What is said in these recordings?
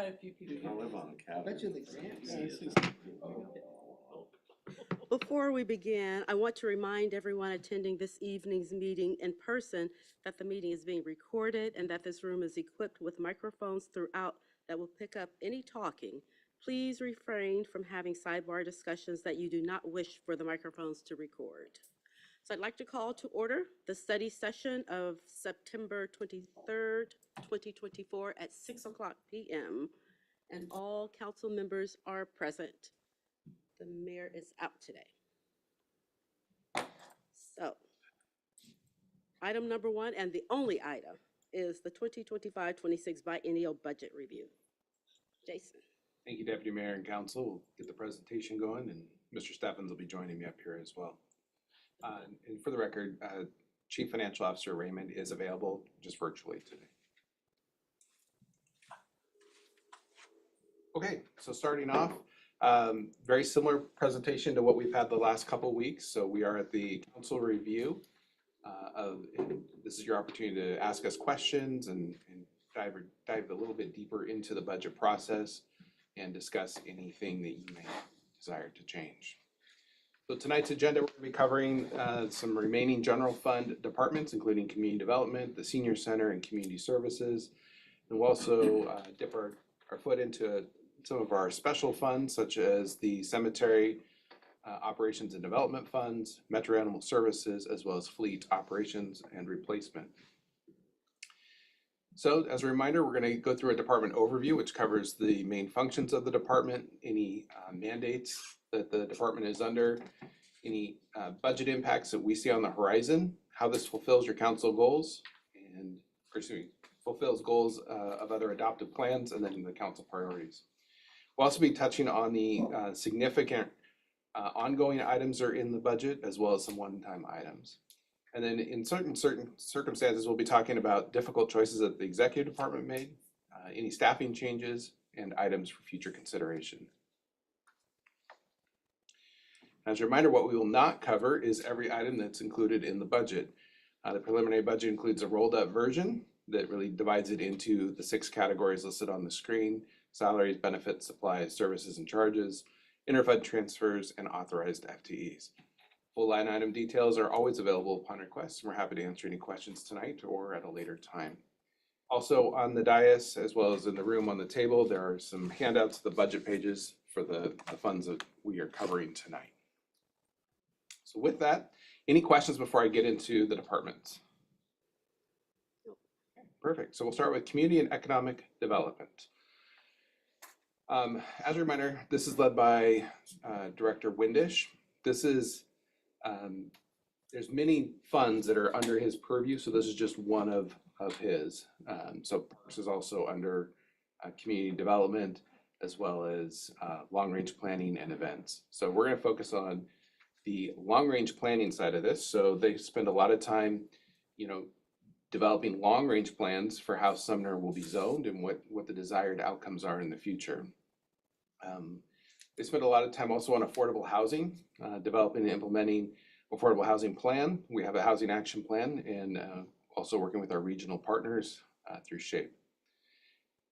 quite a few people. I live on a cabin. Bet you the grants. Before we begin, I want to remind everyone attending this evening's meeting in person that the meeting is being recorded and that this room is equipped with microphones throughout that will pick up any talking. Please refrain from having sidebar discussions that you do not wish for the microphones to record. So I'd like to call to order the study session of September 23rd, 2024 at 6:00 p.m. and all council members are present. The mayor is out today. So, item number one, and the only item, is the 2025-26 biennial budget review. Jason. Thank you, Deputy Mayor and Council. We'll get the presentation going, and Mr. Steffens will be joining me up here as well. And for the record, Chief Financial Officer Raymond is available just virtually today. Okay, so starting off, very similar presentation to what we've had the last couple weeks. So we are at the council review and this is your opportunity to ask us questions and dive a little bit deeper into the budget process and discuss anything that you may desire to change. So tonight's agenda, we're going to be covering some remaining general fund departments, including community development, the senior center, and community services. And we'll also dip our foot into some of our special funds, such as the cemetery operations and development funds, Metro Animal Services, as well as fleet operations and replacement. So as a reminder, we're going to go through a department overview, which covers the main functions of the department, any mandates that the department is under, any budget impacts that we see on the horizon, how this fulfills your council goals, and fulfills goals of other adoptive plans, and then the council priorities. We'll also be touching on the significant ongoing items that are in the budget, as well as some one-time items. And then in certain circumstances, we'll be talking about difficult choices that the executive department made, any staffing changes, and items for future consideration. As a reminder, what we will not cover is every item that's included in the budget. The preliminary budget includes a rolled up version that really divides it into the 6 categories listed on the screen: salaries, benefits, supplies, services, and charges, interfund transfers, and authorized FTEs. Full line item details are always available upon request, and we're happy to answer any questions tonight or at a later time. Also on the dais, as well as in the room on the table, there are some handouts of the budget pages for the funds that we are covering tonight. So with that, any questions before I get into the departments? Perfect. So we'll start with community and economic development. As a reminder, this is led by Director Windish. This is, there's many funds that are under his purview, so this is just one of his. So Parks is also under community development, as well as long-range planning and events. So we're going to focus on the long-range planning side of this. So they spend a lot of time, developing long-range plans for how Sumner will be zoned and what the desired outcomes are in the future. They spend a lot of time also on affordable housing, developing and implementing affordable housing plan. We have a housing action plan, and also working with our regional partners through SHAPE.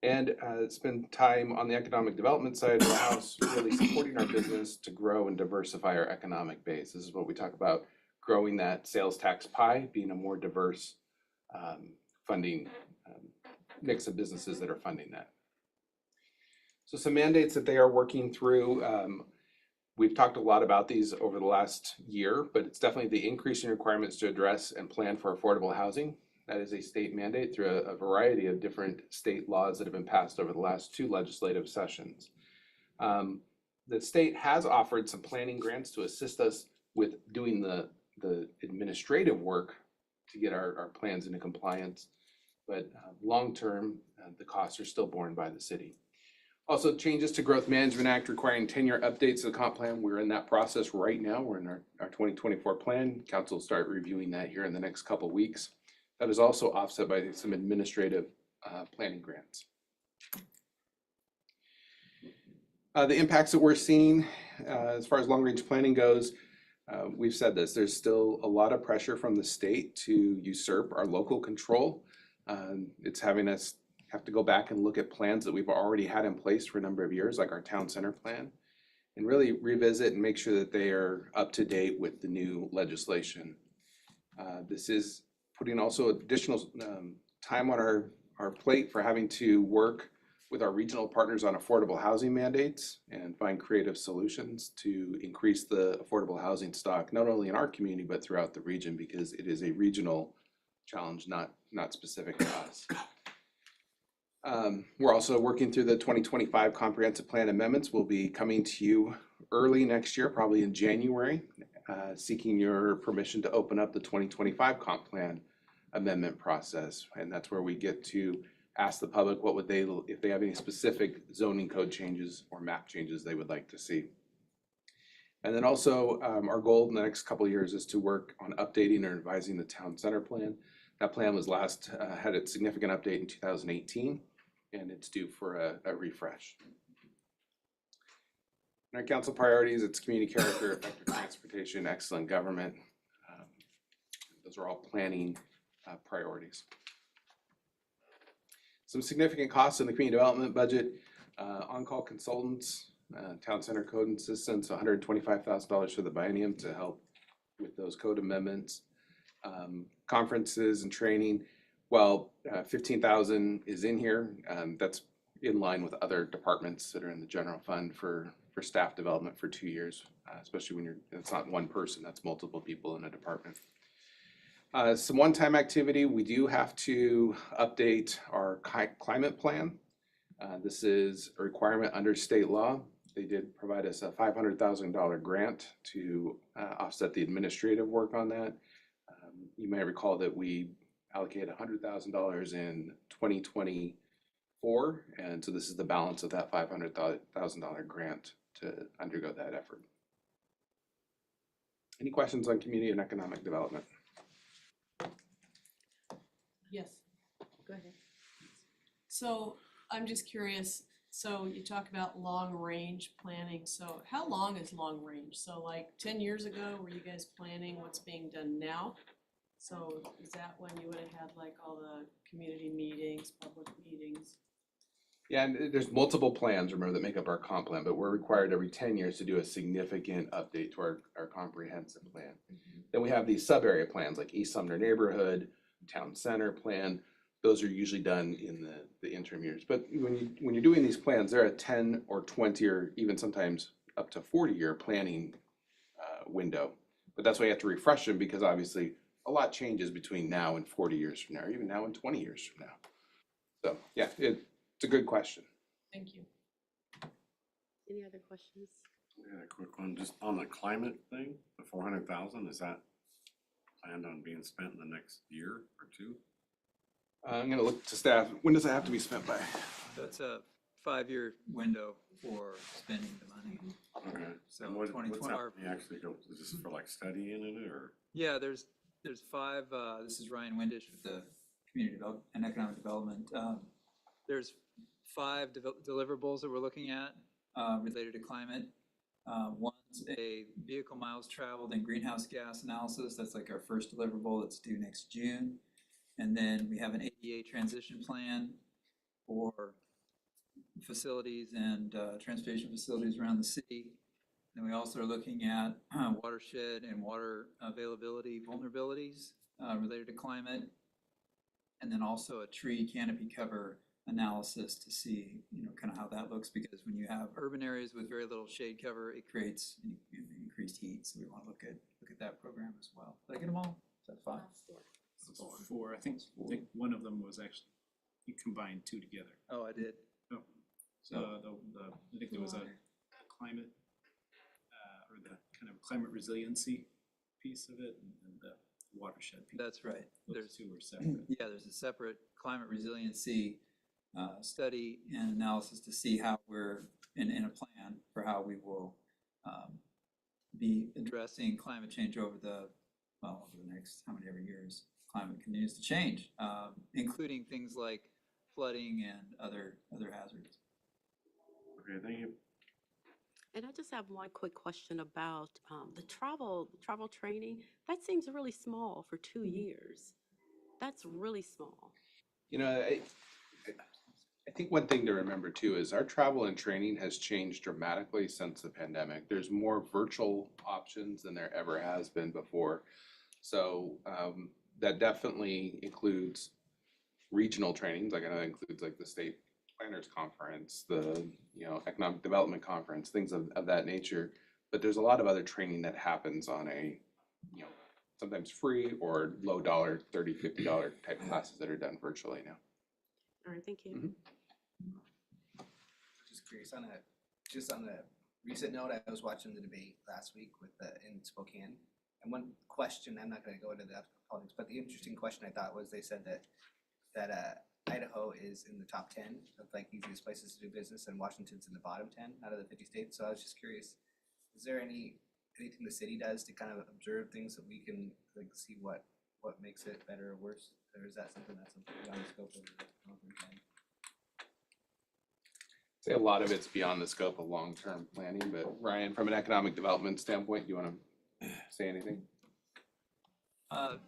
And spend time on the economic development side of the house, really supporting our business to grow and diversify our economic base. This is what we talk about, growing that sales tax pie, being a more diverse funding mix of businesses that are funding that. So some mandates that they are working through, we've talked a lot about these over the last year, but it's definitely the increasing requirements to address and plan for affordable housing. That is a state mandate through a variety of different state laws that have been passed over the last 2 legislative sessions. The state has offered some planning grants to assist us with doing the administrative work to get our plans into compliance, but long-term, the costs are still borne by the city. Also, changes to Growth Management Act requiring 10-year updates to the comp plan. We're in that process right now. We're in our 2024 plan. Council will start reviewing that here in the next couple of weeks. That is also offset by some administrative planning grants. The impacts that we're seeing as far as long-range planning goes, we've said this, there's still a lot of pressure from the state to usurp our local control. It's having us have to go back and look at plans that we've already had in place for a number of years, like our town center plan, and really revisit and make sure that they are up to date with the new legislation. This is putting also additional time on our plate for having to work with our regional partners on affordable housing mandates and find creative solutions to increase the affordable housing stock, not only in our community, but throughout the region, because it is a regional challenge, not specific to us. We're also working through the 2025 comprehensive plan amendments. We'll be coming to you early next year, probably in January, seeking your permission to open up the 2025 comp plan amendment process. And that's where we get to ask the public what would they, if they have any specific zoning code changes or map changes they would like to see. And then also our goal in the next couple of years is to work on updating or revising the town center plan. That plan was last, had a significant update in 2018, and it's due for a refresh. And our council priorities, it's community character, effective transportation, excellent government. Those are all planning priorities. Some significant costs in the community development budget, on-call consultants, town center code assistants, $125,000 for the biennium to help with those code amendments. Conferences and training, well, 15,000 is in here. That's in line with other departments that are in the general fund for staff development for 2 years, especially when it's not one person, that's multiple people in a department. Some one-time activity, we do have to update our climate plan. This is a requirement under state law. They did provide us a $500,000 grant to offset the administrative work on that. You may recall that we allocated $100,000 in 2024, and so this is the balance of that $500,000 grant to undergo that effort. Any questions on community and economic development? Yes. Go ahead. So I'm just curious, so you talk about long range planning, so how long is long range? So like 10 years ago, were you guys planning what's being done now? So is that when you would have had like all the community meetings, public meetings? Yeah, and there's multiple plans, remember, that make up our comp plan, but we're required every 10 years to do a significant update to our comprehensive plan. Then we have these sub-area plans like East Sumner Neighborhood, Town Center Plan. Those are usually done in the interim years. But when you're doing these plans, they're a 10 or 20 or even sometimes up to 40-year planning window. But that's why you have to refresh them, because obviously a lot changes between now and 40 years from now, or even now and 20 years from now. So yeah, it's a good question. Thank you. Any other questions? Yeah, a quick one, just on the climate thing, the 400,000, is that planned on being spent in the next year or two? I'm gonna look to staff. When does it have to be spent by? That's a 5-year window for spending the money. Okay, So and what's 2020 that money actually go, is this for like studying in it, or? Yeah, there's 5, this is Ryan Windish with the Community Development and Economic Development. There's 5 deliverables that we're looking at related to climate. One's a vehicle miles traveled and greenhouse gas analysis. That's like our first deliverable. That's due next June. And then we have an ADA transition plan for facilities and transportation facilities around the city. And we also are looking at watershed and water availability vulnerabilities related to climate. And then also a tree canopy cover analysis to see, kind of how that looks, because when you have urban areas with very little shade cover, it creates increased heat. So we want to look at that program as well. Did I get them all? Is that 5? Four. I think one of them was actually, you combined 2 together. Oh, I did. So I think there was a climate, or the kind of climate resiliency piece of it, and the watershed piece. That's right. Those 2 were separate. Yeah, there's a separate climate resiliency study and analysis to see how we're in a plan for how we will be addressing climate change over the next how many ever years climate continues to change, including things like flooding and other hazards. Okay, thank you. And I just have one quick question about the travel training. That seems really small for 2 years. That's really small. I think one thing to remember too is our travel and training has changed dramatically since the pandemic. There's more virtual options than there ever has been before. So that definitely includes regional trainings, like I know that includes like the state planners conference, the economic development conference, things of that nature. But there's a lot of other training that happens on a sometimes free or low dollar, $30, $50 type classes that are done virtually now. All right, thank you. Mhm. Just curious just on a recent note, I was watching the debate last week in Spokane. And one question, I'm not gonna go into the politics, but the interesting question I thought was they said that Idaho is in the top 10 of like easiest places to do business and Washington's in the bottom 10 out of the 50 states. So I was just curious, is there anything the city does to kind of observe things that we can like see what makes it better or worse? Or is that something that's beyond the scope of the long-term plan? Say a lot of it's beyond the scope of long-term planning, but Ryan, from an economic development standpoint, do you want to say anything? A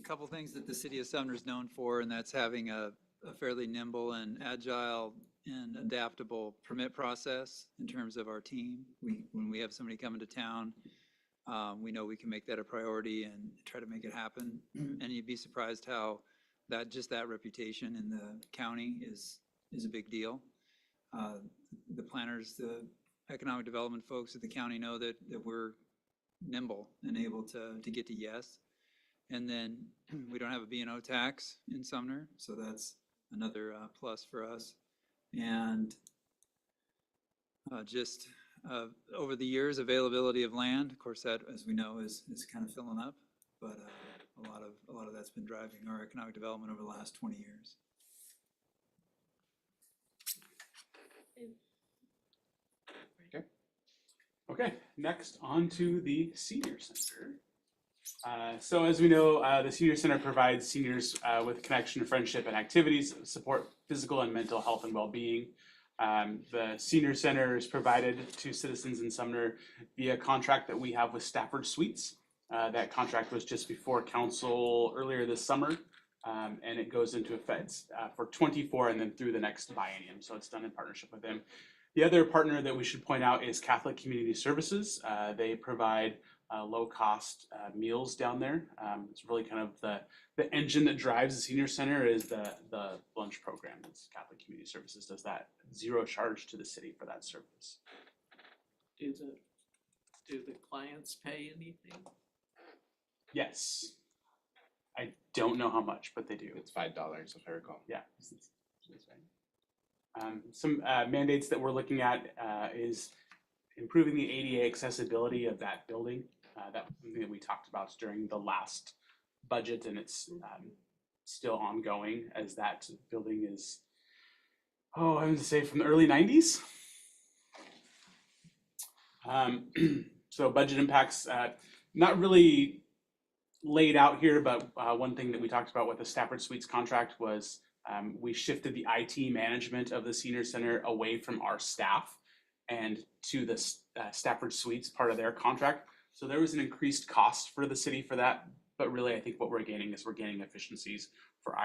couple things that the city of Sumner is known for, and that's having a fairly nimble and agile and adaptable permit process in terms of our team. When we have somebody coming to town, we know we can make that a priority and try to make it happen. And you'd be surprised how that reputation in the county is a big deal. The planners, the economic development folks at the county know that we're nimble and able to get to yes. And then we don't have a B&O tax in Sumner, so that's another plus for us. And just over the years, availability of land, of course, that, as we know, is kind of filling up. But a lot of that's been driving our economic development over the last 20 years. Okay, next on to the Senior Center. So as we know, the Senior Center provides seniors with connection, friendship, and activities that support physical and mental health and well-being. The Senior Center is provided to citizens in Sumner via a contract that we have with Stafford Suites. That contract was just before council earlier this summer, and it goes into effect for 24 and then through the next biennium. So it's done in partnership with them. The other partner that we should point out is Catholic Community Services. They provide low-cost meals down there. It's really kind of the engine that drives the Senior Center is the lunch program. It's Catholic Community Services does that, zero charge to the city for that service. Do the clients pay anything? Yes. I don't know how much, but they do. It's $5, if I recall. Yeah. That's right. Some mandates that we're looking at is improving the ADA accessibility of that building. That was something that we talked about during the last budget, and it's still ongoing as that building is, I'm going to say from the early 90s. So budget impacts, not really laid out here, but one thing that we talked about with the Stafford Suites contract was we shifted the IT management of the Senior Center away from our staff and to the Stafford Suites part of their contract. So there was an increased cost for the city for that, but really I think what we're gaining is we're gaining efficiencies for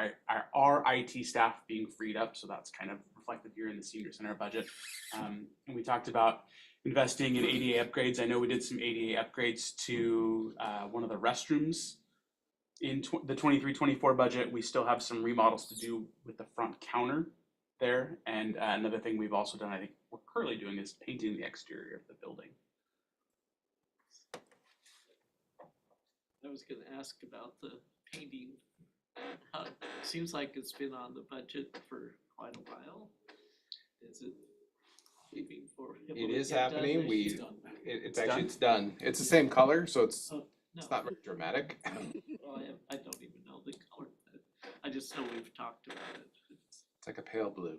our IT staff being freed up. So that's kind of reflected here in the Senior Center budget. And we talked about investing in ADA upgrades. I know we did some ADA upgrades to one of the restrooms in the 23-24 budget. We still have some remodels to do with the front counter there. And another thing we've also done, I think we're currently doing, is painting the exterior of the building. I was gonna ask about the painting. Seems like it's been on the budget for quite a while. Is it leaving for? It is happening. It's done? actually, it's done. It's the same color, so it's No, not very dramatic. well, I don't even know the color. I just know we've talked about it. It's It's like a pale blue,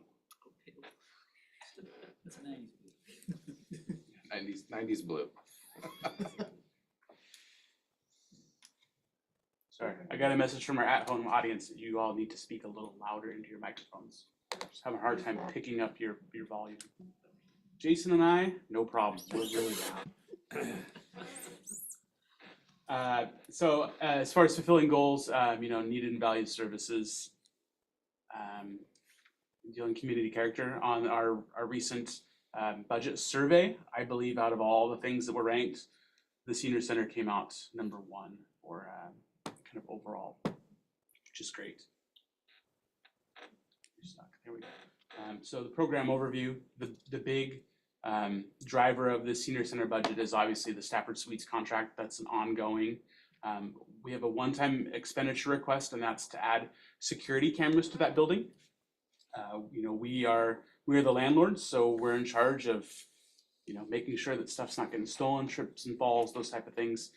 okay. That's nice. 90s blue. Sorry, I got a message from our at-home audience that you all need to speak a little louder into your microphones. Just having a hard time picking up your volume. Jason and I, no problem. We're really loud. So as far as fulfilling goals, needed and valued services, dealing community character on our recent budget survey. I believe out of all the things that were ranked, the senior center came out number 1 for kind of overall, which is great. There we go. So the program overview, the big driver of the senior center budget is obviously the Stafford Suites contract. That's an ongoing. We have a one-time expenditure request, and that's to add security cameras to that building. You know, we're the landlords, so we're in charge of, you know, making sure that stuff's not getting stolen, trips and falls, those type of things.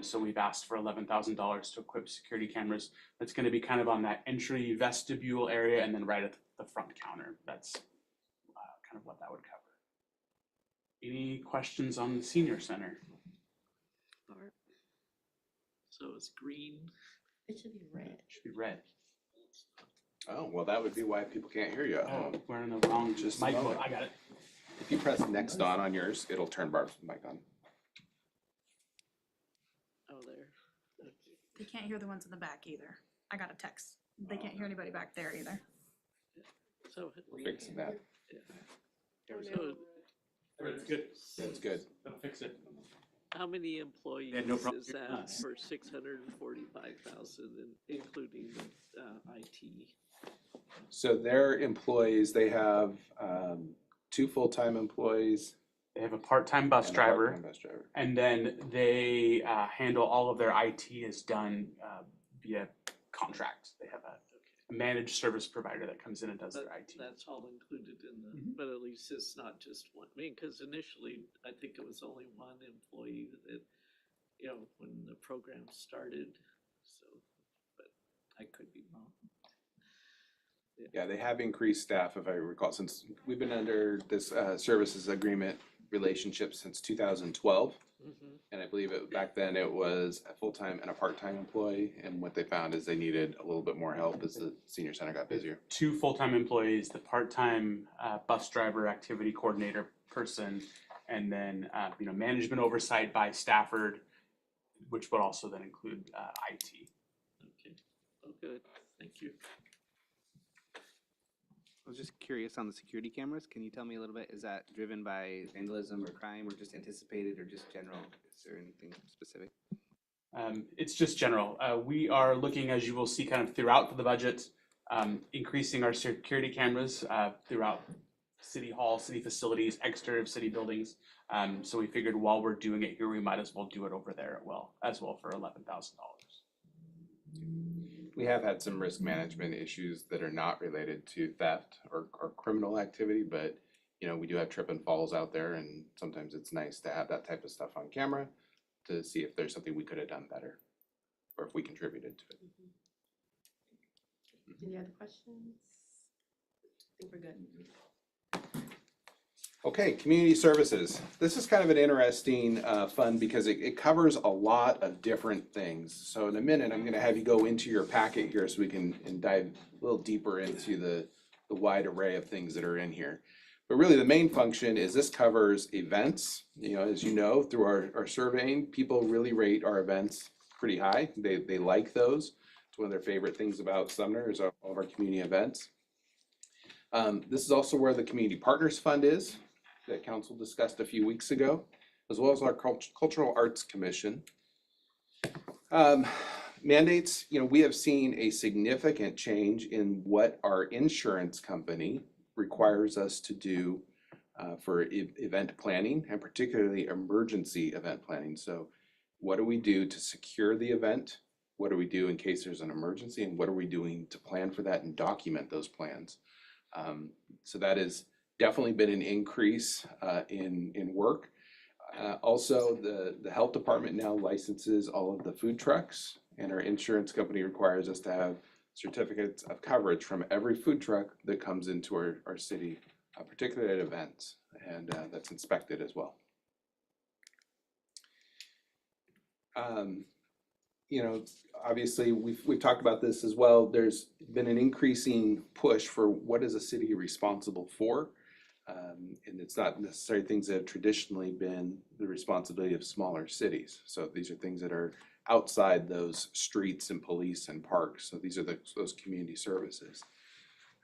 So we've asked for $11,000 to equip security cameras. That's going to be kind of on that entry vestibule area and then right at the front counter. That's kind of what that would cover. Any questions on the senior center? So it's green. It should be red. It should be red. Oh, well, that would be why people can't hear you at home. We're in the wrong Just mic. a moment. I got it. If you press next on yours, it'll turn Barb's mic on. Oh, there. They can't hear the ones in the back either. I got a text. They can't hear anybody back there either. So. We're fixing that. So It's good. That's good. That'll fix it. how many employees Yeah, no problem. is that for 645,000, including the IT? So their employees, they have 2 full-time employees. They have a part-time bus and a driver, part-time bus driver. and then they handle all of their IT is done via contract. They have a managed service provider that comes in and does their IT. That's all included in the, but at least it's not just one. I mean, because initially, I think it was only one employee that, you know, when the program started, so, but I could be wrong. Yeah, they have increased staff, if I recall, since we've been under this services agreement relationship since 2012. And I believe back then it was a full-time and a part-time employee. And what they found is they needed a little bit more help as the senior center got busier. 2 full-time employees, the part-time bus driver activity coordinator person, and then you know, management oversight by Stafford, which would also then include IT. Okay, oh, good, thank you. I was just curious on the security cameras. Can you tell me a little bit? Is that driven by vandalism or crime or just anticipated or just general? Is there anything specific? It's just general. We are looking, as you will see kind of throughout the budget, increasing our security cameras throughout City Hall, city facilities, exterior of city buildings. So we figured while we're doing it here, we might as well do it over there as well for $11,000. We have had some risk management issues that are not related to theft or criminal activity, but you know, we do have trip and falls out there, and sometimes it's nice to have that type of stuff on camera to see if there's something we could have done better or if we contributed to it. Any other questions? I think we're good. Okay, community services. This is kind of an interesting fund because it covers a lot of different things. So in a minute, I'm gonna have you go into your packet here so we can dive a little deeper into the wide array of things that are in here. But really the main function is this covers events. You know, as you know, through our surveying, people really rate our events pretty high. They like those. It's one of their favorite things about Sumner is all of our community events. This is also where the Community Partners Fund is, that council discussed a few weeks ago, as well as our Cultural Arts Commission. Mandates, you know, we have seen a significant change in what our insurance company requires us to do for event planning, and particularly emergency event planning. So what do we do to secure the event? What do we do in case there's an emergency? And what are we doing to plan for that and document those plans? So that has definitely been an increase in work. Also, the health department now licenses all of the food trucks, and our insurance company requires us to have certificates of coverage from every food truck that comes into our city, particularly at events, and that's inspected as well. You know, obviously we've talked about this as well. There's been an increasing push for what is a city responsible for, and it's not necessarily things that have traditionally been the responsibility of smaller cities. So these are things that are outside those streets and police and parks. So these are those community services.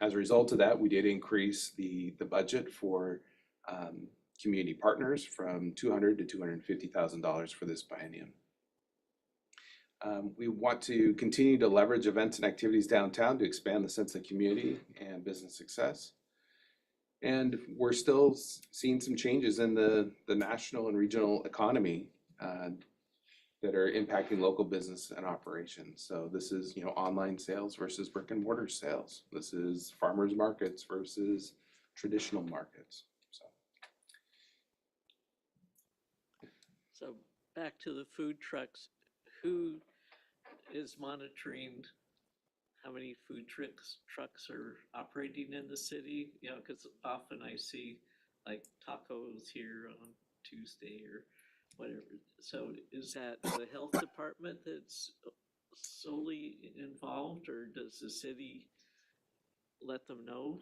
As a result of that, we did increase the budget for community partners from $200,000 to $250,000 for this biennium. We want to continue to leverage events and activities downtown to expand the sense of community and business success. And we're still seeing some changes in the national and regional economy that are impacting local business and operations. So this is, online sales versus brick and mortar sales. This is farmers markets versus traditional markets. So back to the food trucks, who is monitoring how many food trucks are operating in the city? Cause often I see like tacos here on Tuesday or whatever. So is that the health department that's solely involved, or does the city let them know?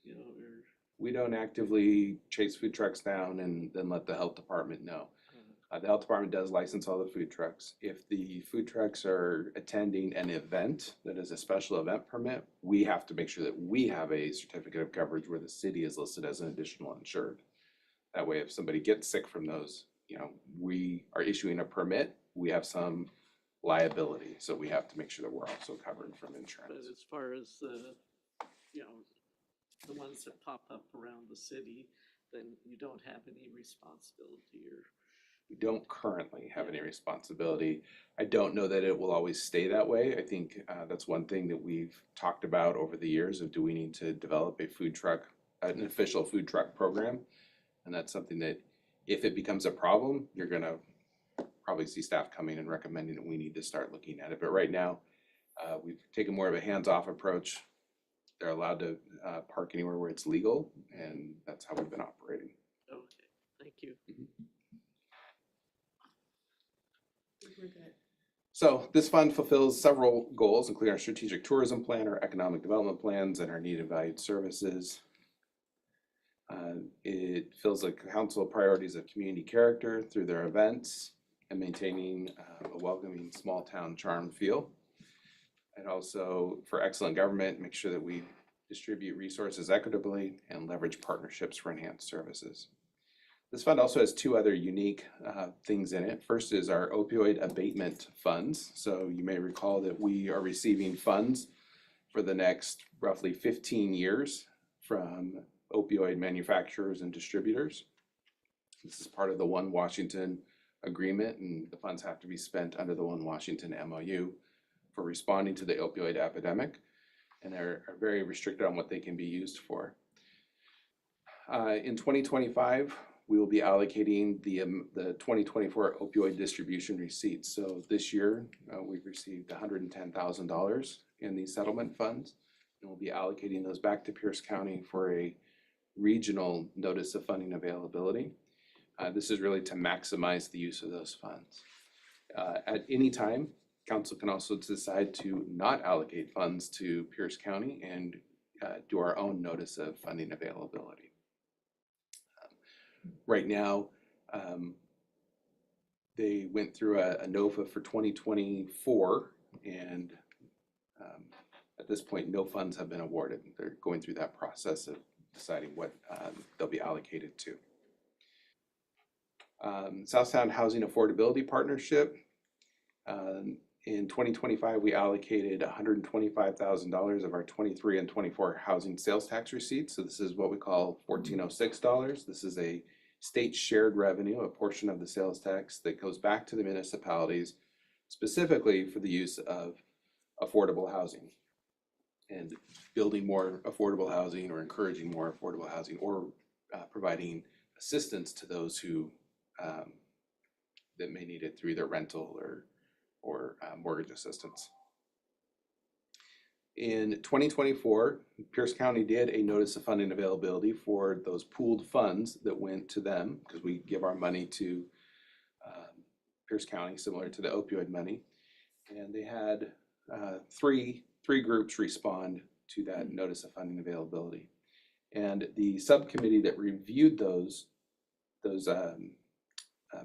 Or We don't actively chase food trucks down and then let the health department know. The health department does license all the food trucks. If the food trucks are attending an event that is a special event permit, we have to make sure that we have a certificate of coverage where the city is listed as an additional insured. That way, if somebody gets sick from those, we are issuing a permit, we have some liability. So we have to make sure that we're also covered from insurance. but as far as the ones that pop up around the city, then you don't have any responsibility or. We don't currently have any responsibility. I don't know that it will always stay that way. I think that's one thing that we've talked about over the years of do we need to develop an official food truck program? And that's something that if it becomes a problem, you're gonna probably see staff coming and recommending that we need to start looking at it. But right now, we've taken more of a hands-off approach. They're allowed to park anywhere where it's legal, and that's how we've been operating. Okay, thank you. We're good. So this fund fulfills several goals, including our strategic tourism plan, our economic development plans, and our needed valued services. It fills the council priorities of community character through their events and maintaining a welcoming small town charm feel. And also for excellent government, make sure that we distribute resources equitably and leverage partnerships for enhanced services. This fund also has two other unique things in it. First is our opioid abatement funds. So you may recall that we are receiving funds for the next roughly 15 years from opioid manufacturers and distributors. This is part of the One Washington agreement, and the funds have to be spent under the One Washington MOU for responding to the opioid epidemic, and are very restricted on what they can be used for. In 2025, we will be allocating the 2024 opioid distribution receipts. So this year, we've received $110,000 in these settlement funds, and we'll be allocating those back to Pierce County for a regional notice of funding availability. This is really to maximize the use of those funds. At any time, council can also decide to not allocate funds to Pierce County and do our own notice of funding availability. Right now, they went through a NOFA for 2024, and at this point, no funds have been awarded. They're going through that process of deciding what they'll be allocated to. Southtown Housing Affordability Partnership. In 2025, we allocated $125,000 of our 23 and 24 housing sales tax receipts. So this is what we call $1406. This is a state shared revenue, a portion of the sales tax that goes back to the municipalities specifically for the use of affordable housing and building more affordable housing or encouraging more affordable housing or providing assistance to those who that may need it through either rental or mortgage assistance. In 2024, Pierce County did a notice of funding availability for those pooled funds that went to them, because we give our money to Pierce County, similar to the opioid money. And they had three groups respond to that notice of funding availability. And the subcommittee that reviewed those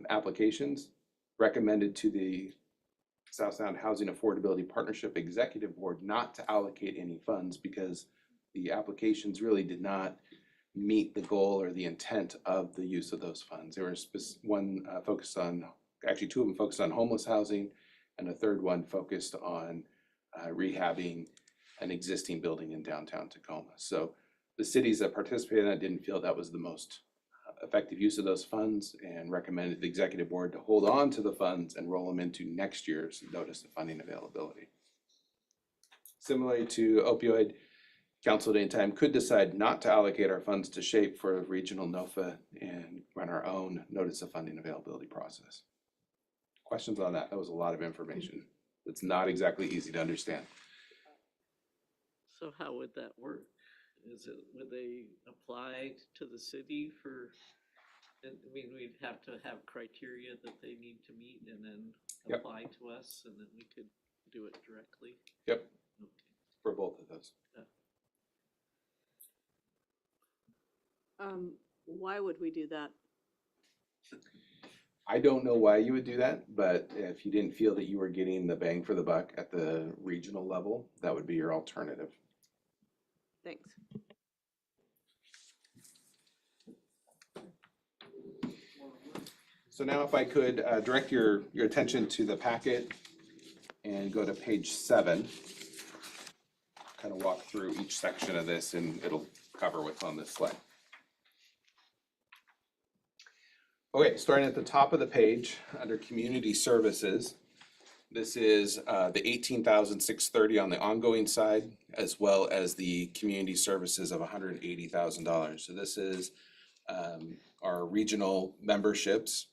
applications recommended to the Southtown Housing Affordability Partnership Executive Board not to allocate any funds because the applications really did not meet the goal or the intent of the use of those funds. There was one focused on, actually two of them focused on homeless housing, and a third one focused on rehabbing an existing building in downtown Tacoma. So the cities that participated in that didn't feel that was the most effective use of those funds and recommended the executive board to hold on to the funds and roll them into next year's notice of funding availability. Similarly to opioid, council at any time could decide not to allocate our funds to SHAPE for regional NOFA and run our own notice of funding availability process. Questions on that? That was a lot of information. It's not exactly easy to understand. So how would that work? Would they apply to the city for, I mean, we'd have to have criteria that they need to meet and then Yep. apply to us and then we could do it directly? Yep, Okay. for both of those. Why would we do that? I don't know why you would do that, but if you didn't feel that you were getting the bang for the buck at the regional level, that would be your alternative. Thanks. So now if I could direct your attention to the packet and go to page 7. Kind of walk through each section of this and it'll cover what's on this slide. Okay, starting at the top of the page, under community services, this is the $18,630 on the ongoing side, as well as the community services of $180,000. So this is our regional memberships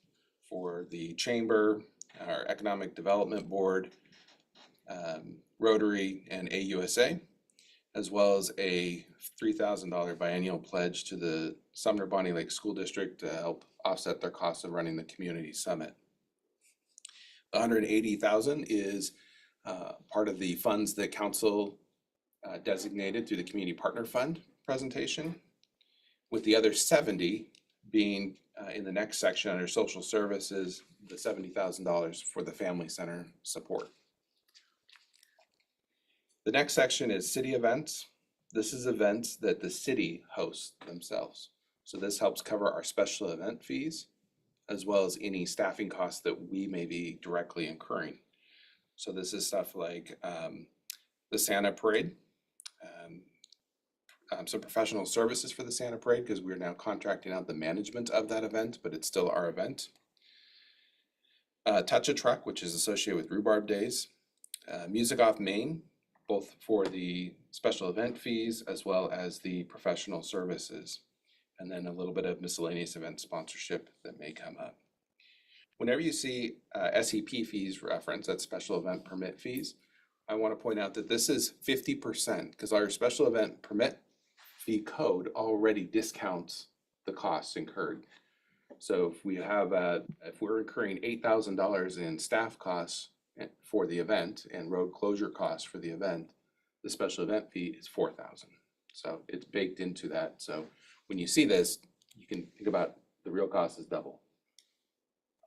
for the Chamber, our Economic Development Board, Rotary, and AUSA, as well as a $3,000 biennial pledge to the Sumner Bonnie Lake School District to help offset their costs of running the community summit. The $180,000 is part of the funds that council designated through the Community Partner Fund presentation, with the other 70 being in the next section under social services, the $70,000 for the family center support. The next section is city events. This is events that the city hosts themselves. So this helps cover our special event fees, as well as any staffing costs that we may be directly incurring. So this is stuff like the Santa Parade, some professional services for the Santa Parade, because we're now contracting out the management of that event, but it's still our event. Touch a Truck, which is associated with Rhubarb Days. Music Off Main, both for the special event fees as well as the professional services. And then a little bit of miscellaneous event sponsorship that may come up. Whenever you see SEP fees referenced, that's special event permit fees, I want to point out that this is 50% because our special event permit fee code already discounts the costs incurred. So if we have, if we're incurring $8,000 in staff costs for the event and road closure costs for the event, the special event fee is $4,000. So it's baked into that. So when you see this, you can think about the real cost is double.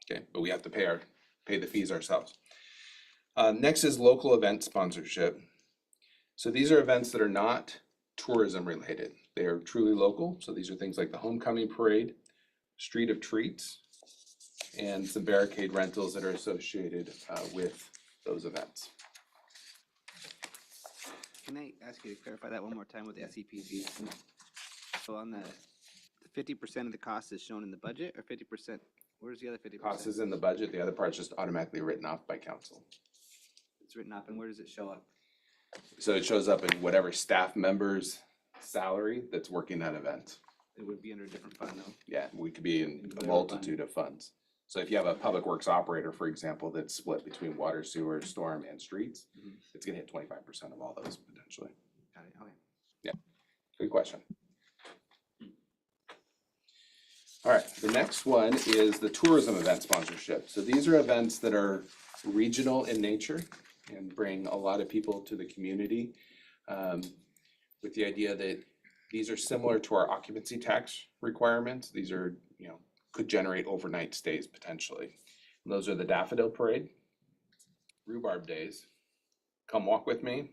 Okay, but we have to pay the fees ourselves. Next is local event sponsorship. So these are events that are not tourism related. They are truly local. So these are things like the Homecoming Parade, Street of Treats, and some barricade rentals that are associated with those events. Can I ask you to clarify that one more time with the SEP fees? So on the 50% of the cost is shown in the budget, or 50%, where's the other 50%? Cost is in the budget, the other part's just automatically written off by council. It's written up, and where does it show up? So it shows up in whatever staff member's salary that's working that event. It would be under a different fund though. Yeah, we could be in a Whatever multitude of funds. So if you have a public works operator, for example, that's split between water, sewer, storm, and streets, it's gonna hit 25% of all those potentially. Got it, okay. Good question. All right, the next one is the tourism event sponsorship. So these are events that are regional in nature and bring a lot of people to the community, with the idea that these are similar to our occupancy tax requirements. These are, could generate overnight stays potentially. And those are the Daffodil Parade, Rhubarb Days, Come Walk With Me,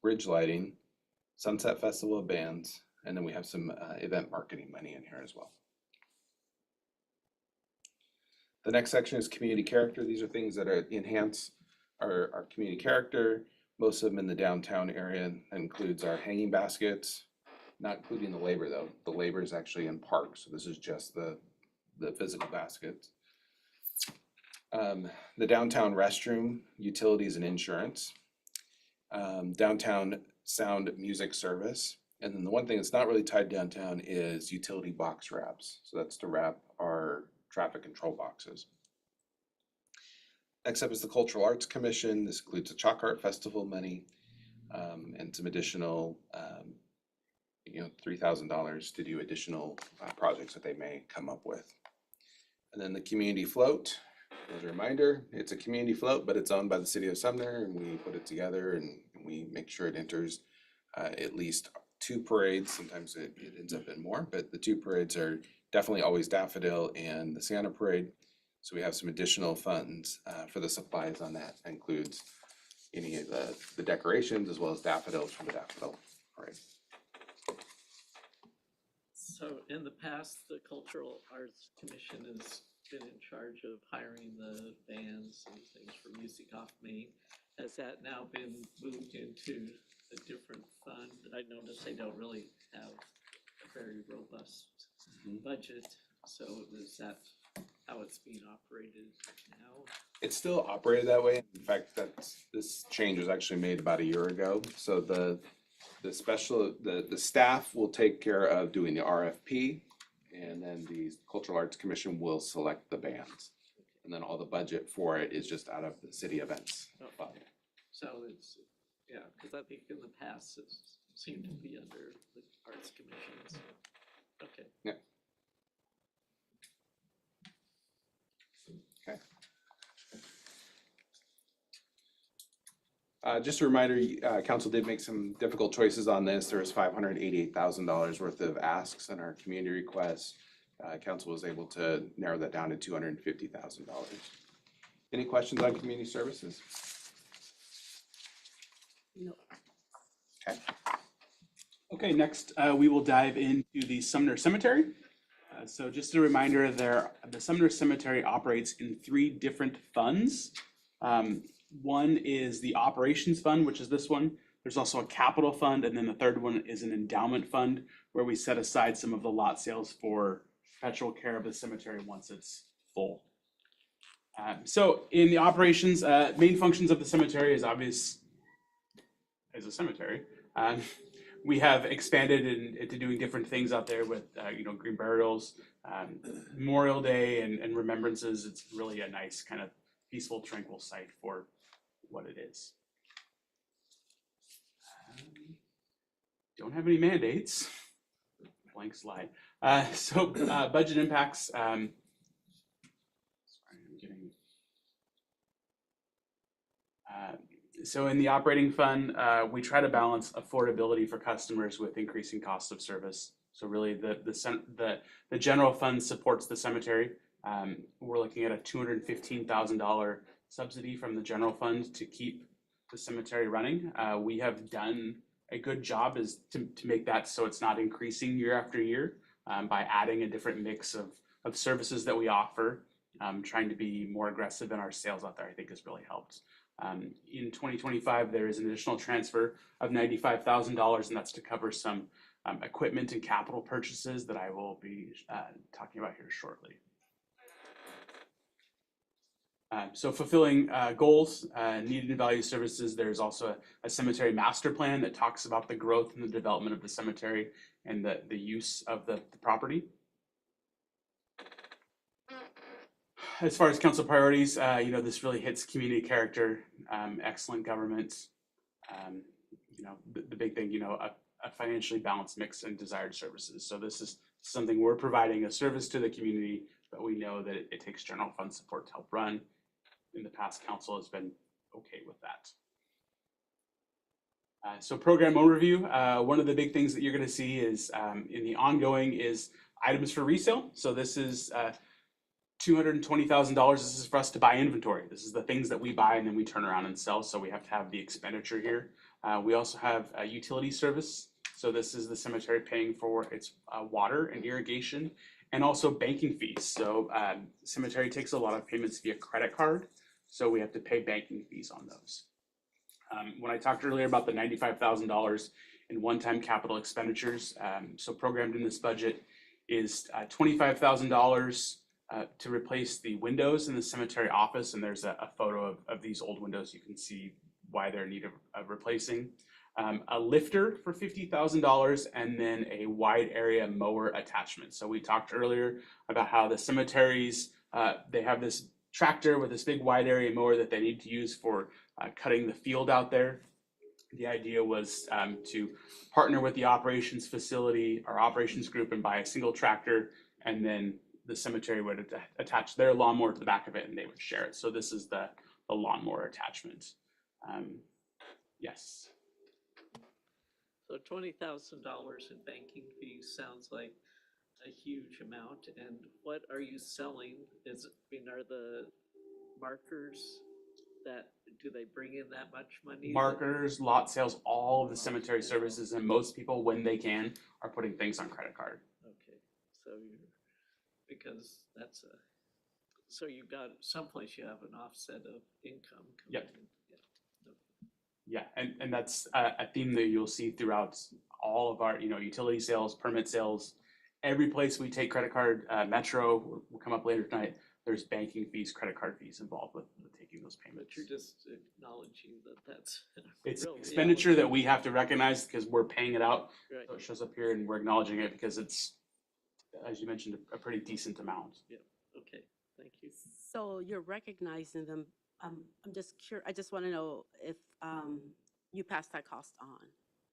Bridge Lighting, Sunset Festival of Bands, and then we have some event marketing money in here as well. The next section is community character. These are things that enhance our community character. Most of them in the downtown area. That includes our hanging baskets, not including the labor though. The labor is actually in parks, so this is just the physical baskets. The downtown restroom, utilities and insurance. Downtown sound music service. And then the one thing that's not really tied downtown is utility box wraps. So that's to wrap our traffic control boxes. Next up is the Cultural Arts Commission. This includes the Chalk Art Festival money and some additional, $3,000 to do additional projects that they may come up with. And then the Community Float. As a reminder, it's a community float, but it's owned by the city of Sumner, and we put it together and we make sure it enters at least 2 parades. Sometimes it ends up in more, but the 2 parades are definitely always Daffodil and the Santa Parade. So we have some additional funds for the supplies on that. That includes any of the decorations as well as daffodils from the Daffodil Parade. So in the past, the Cultural Arts Commission has been in charge of hiring the bands and things for Music Off Main. Has that now been moved into a different fund? I notice they don't really have a very robust budget, so is that how it's being operated now? It's still operated that way. In fact, this change was actually made about a year ago. So the staff will take care of doing the RFP, and then the Cultural Arts Commission will select the bands. And then all the budget for it is just out of the city events fund. So it's, yeah, because I think in the past it seemed to be under the Arts Commissions. Okay. Yeah. Okay. Just a reminder, council did make some difficult choices on this. There was $588,000 worth of asks in our community requests. Council was able to narrow that down to $250,000. Any questions on community services? No. Okay. Okay, next we will dive into the Sumner Cemetery. So just a reminder, the Sumner Cemetery operates in 3 different funds. One is the operations fund, which is this one. There's also a capital fund, and then the third one is an endowment fund where we set aside some of the lot sales for perpetual care of the cemetery once it's full. So in the operations, main functions of the cemetery is obvious as a cemetery. We have expanded into doing different things out there with, green burials, Memorial Day and remembrances. It's really a nice kind of peaceful, tranquil site for what it is. Don't have any mandates. Blank slide. So budget impacts. Sorry, I'm getting. So in the operating fund, we try to balance affordability for customers with increasing cost of service. So really, the general fund supports the cemetery. We're looking at a $215,000 subsidy from the general fund to keep the cemetery running. We have done a good job to make that so it's not increasing year after year by adding a different mix of services that we offer. Trying to be more aggressive in our sales out there, I think, has really helped. In 2025, there is an additional transfer of $95,000, and that's to cover some equipment and capital purchases that I will be talking about here shortly. So fulfilling goals, needed and value services, there's also a cemetery master plan that talks about the growth and the development of the cemetery and the use of the property. As far as council priorities, this really hits community character, excellent government, the big thing, a financially balanced mix and desired services. So this is something we're providing a service to the community, but we know that it takes general fund support to help run. In the past, council has been okay with that. So program overview, one of the big things that you're gonna see is in the ongoing is items for resale. So this is $220,000, this is for us to buy inventory. This is the things that we buy and then we turn around and sell, so we have to have the expenditure here. We also have a utility service, so this is the cemetery paying for its water and irrigation, and also banking fees. So cemetery takes a lot of payments via credit card, so we have to pay banking fees on those. When I talked earlier about the $95,000 in one-time capital expenditures, so programmed in this budget is $25,000 to replace the windows in the cemetery office, and there's a photo of these old windows. You can see why they're in need of replacing. A lifter for $50,000, and then a wide area mower attachment. So we talked earlier about how the cemeteries, they have this tractor with this big wide area mower that they need to use for cutting the field out there. The idea was to partner with the operations facility or operations group and buy a single tractor, and then the cemetery would attach their lawnmower to the back of it and they would share it. So this is the lawnmower attachment. Yes. So $20,000 in banking fees sounds like a huge amount, and what are you selling? Are the markers do they bring in that much money? Markers, lot sales, all of the cemetery services, and most people, when they can, are putting things on credit card. Okay, so because so you've got someplace you have an offset of income coming Yep. in. Yeah, and that's a theme that you'll see throughout all of our, utility sales, permit sales. Every place we take credit card, Metro will come up later tonight. There's banking fees, credit card fees involved with taking those payments. But you're just acknowledging that's. It's real expenditure reality. that we have to recognize because we're paying it out. Right, So it shows up here and we're acknowledging it because it's, as you mentioned, a pretty decent amount. okay, thank you. So you're recognizing them. I'm just curious, I just want to know if you pass that cost on.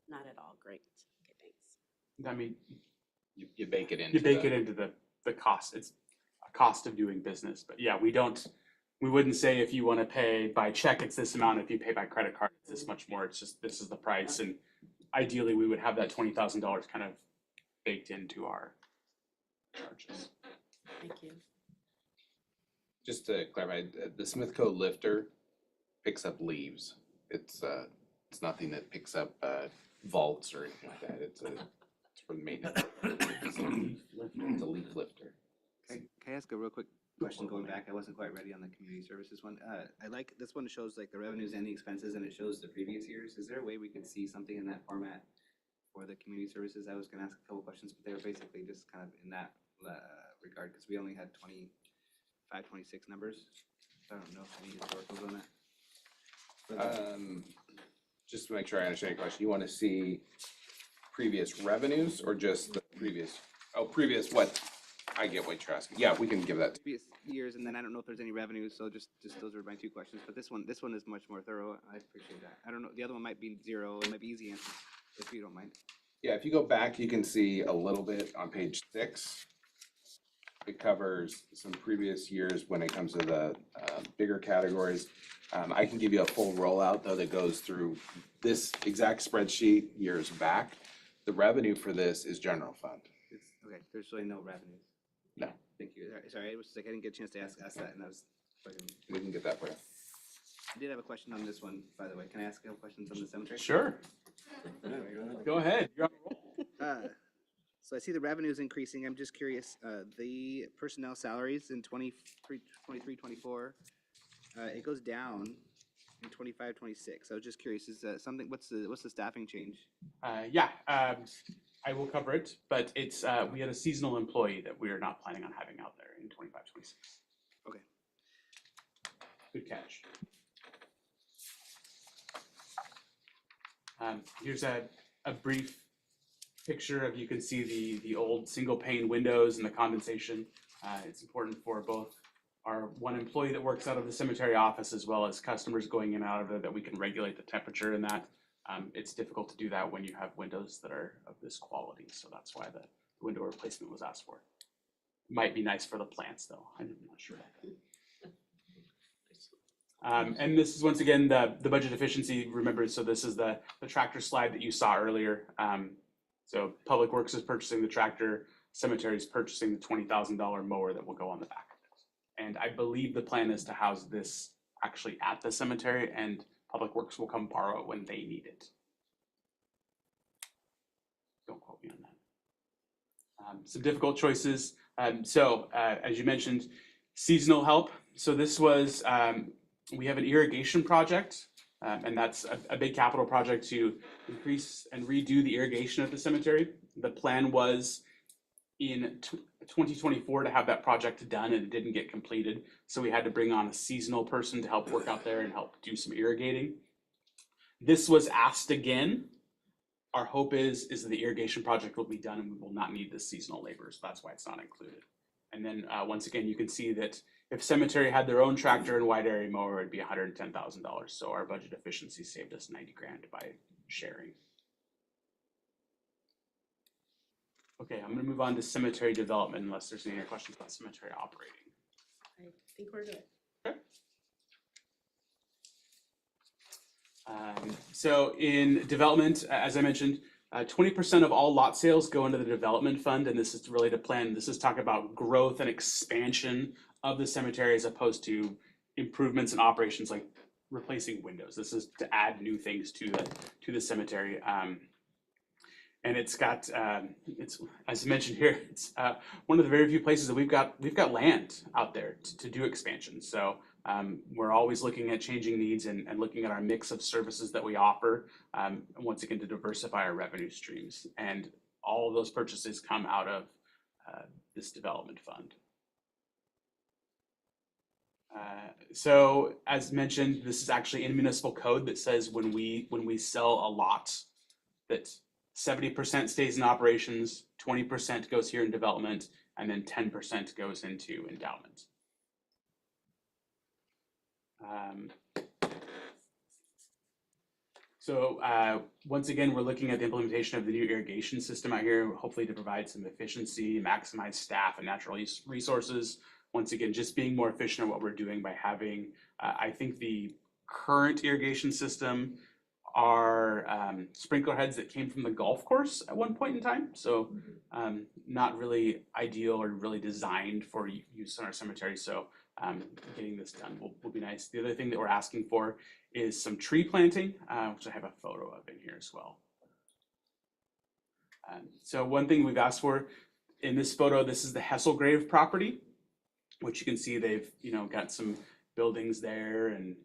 Not at all, great. Okay, thanks. I mean, You bake it into you bake it into the cost. It's a cost of doing business. But yeah, we wouldn't say if you want to pay by check, it's this amount. If you pay by credit card, it's this much more. It's just, this is the price. And ideally, we would have that $20,000 kind of baked into our charges. Thank you. Just to clarify, the Smithco lifter picks up leaves. It's nothing that picks up vaults or anything like that. It's for maintenance. It's a leaf lifter. Can I ask a real quick question going back? I wasn't quite ready on the community services one. I like, this one shows like the revenues and the expenses and it shows the previous years. Is there a way we could see something in that format for the community services? I was gonna ask a couple questions, but they were basically just kind of in that regard, because we only had 25, 26 numbers. I don't know if any historicals on that. For the- Just to make sure I understand your question, you want to see previous revenues or just the previous, what? I get what you're asking. Yeah, we can give that. previous years, and then I don't know if there's any revenues, so just those are my two questions, but this one is much more thorough. I appreciate that. I don't know, the other one might be zero, it might be easy answers, if you don't mind. Yeah, if you go back, you can see a little bit on page 6. It covers some previous years when it comes to the bigger categories. I can give you a full rollout though that goes through this exact spreadsheet years back. The revenue for this is general fund. It's, okay, there's really no revenues. No. Thank you. Sorry, it was like I didn't get a chance to ask that, and I was. We can get that for you. I did have a question on this one, by the way. Can I ask a couple questions on the cemetery? Sure. Go ahead. You're on a roll. So I see the revenues increasing. I'm just curious, the personnel salaries in 23, 24, it goes down in 25, 26. I was just curious, is that something, what's the staffing change? I will cover it, but it's, we had a seasonal employee that we are not planning on having out there in 25, 26. Okay. Good catch. Here's a brief picture of, you can see the old single pane windows and the condensation. It's important for both our one employee that works out of the cemetery office as well as customers going in and out of there that we can regulate the temperature in that. It's difficult to do that when you have windows that are of this quality, so that's why the window replacement was asked for. Might be nice for the plants though, I'm not sure about that. And this is once again the budget efficiency, remember, so this is the tractor slide that you saw earlier. So Public Works is purchasing the tractor, cemetery is purchasing the $20,000 mower that will go on the back of And I believe the plan is to house this actually at the cemetery, and Public Works will come borrow it when they need it. Don't quote me on that. Some difficult choices. As you mentioned, seasonal help. So this was, we have an irrigation project, and that's a big capital project to increase and redo the irrigation at the cemetery. The plan was in 2024 to have that project done, and it didn't get completed. So we had to bring on a seasonal person to help work out there and help do some irrigating. This was asked again. Our hope is that the irrigation project will be done and we will not need the seasonal labor, so that's why it's not included. And then once again, you can see that if cemetery had their own tractor and wide area mower, it'd be $110,000. So our budget efficiency saved us 90 grand by sharing. Okay, I'm gonna move on to cemetery development unless there's any other questions about cemetery operating. I think we're good. So in development, as I mentioned, 20% of all lot sales go into the development fund, and this is really to plan, this is talk about growth and expansion of the cemetery as opposed to improvements in operations like replacing windows. This is to add new things to the cemetery. And it's got, it's, as I mentioned here, it's one of the very few places that we've got land out there to do expansion. So we're always looking at changing needs and looking at our mix of services that we offer, once again, to diversify our revenue streams. And all of those purchases come out of this development fund. So as mentioned, this is actually in municipal code that says when we sell a lot, that 70% stays in operations, 20% goes here in development, and then 10% goes into endowment. Once again, we're looking at the implementation of the new irrigation system out here, hopefully to provide some efficiency, maximize staff and natural resources. Once again, just being more efficient at what we're doing by having, I think the current irrigation system are sprinkler heads that came from the golf course at one point in time. So not really ideal or really designed for use in our cemetery. So getting this done will be nice. The other thing that we're asking for is some tree planting, which I have a photo of in here as well. So one thing we've asked for in this photo, this is the Hesselgrave property, which you can see they've got some buildings there and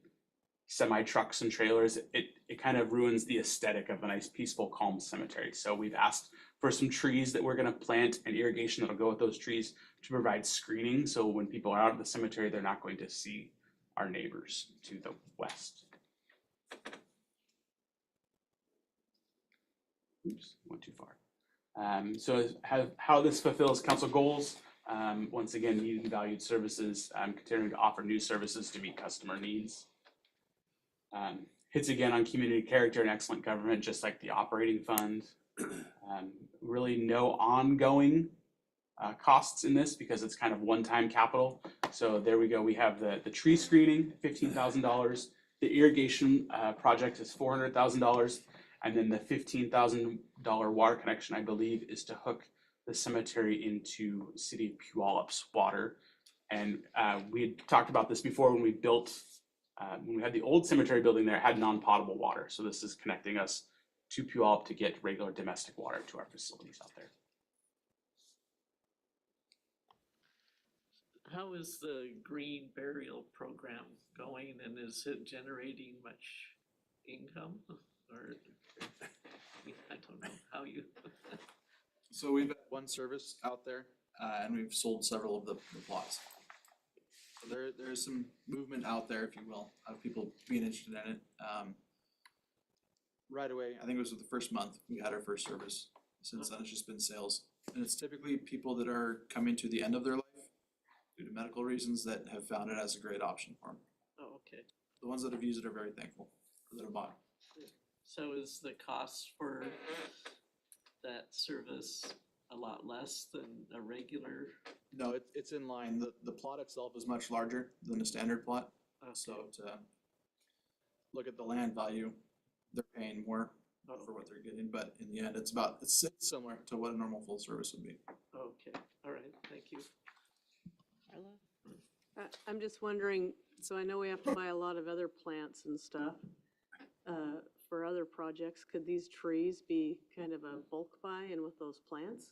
semi trucks and trailers. It kind of ruins the aesthetic of a nice, peaceful, calm cemetery. So we've asked for some trees that we're going to plant and irrigation that'll go with those trees to provide screening. So when people are out of the cemetery, they're not going to see our neighbors to the west. Oops, went too far. So how this fulfills council goals. Once again, needed and valued services, continuing to offer new services to meet customer needs. Hits again on community character and excellent government, just like the operating fund. Really no ongoing costs in this because it's kind of one-time capital. So there we go. We have the tree screening, $15,000. The irrigation project is $400,000. And then the $15,000 water connection, I believe, is to hook the cemetery into City of Puyallup's water. And we had talked about this before when we built, when we had the old cemetery building there, it had non-potable water. So this is connecting us to Puyallup to get regular domestic water to our facilities out there. How is the green burial program going, and is it generating much income? Or, I don't know how you. So we've had one service out there, and we've sold several of the plots. So there's some movement out there, if you will, of people being interested in it. Right away, I think it was the first month we had our first service. Since then, it's just been sales, and it's typically people that are coming to the end of their life due to medical reasons that have found it as a great option for them. Oh, okay. The ones that have used it are very thankful that have bought. So is the cost for that service a lot less than a regular? No, it's in line. The plot itself is much larger than a standard plot. So to look at the land value, they're paying more for what they're getting, but in the end, it's similar to what a normal full service would be. Okay, all right, thank you. I'm just wondering, so I know we have to buy a lot of other plants and stuff for other projects. Could these trees be kind of a bulk buy in with those plants?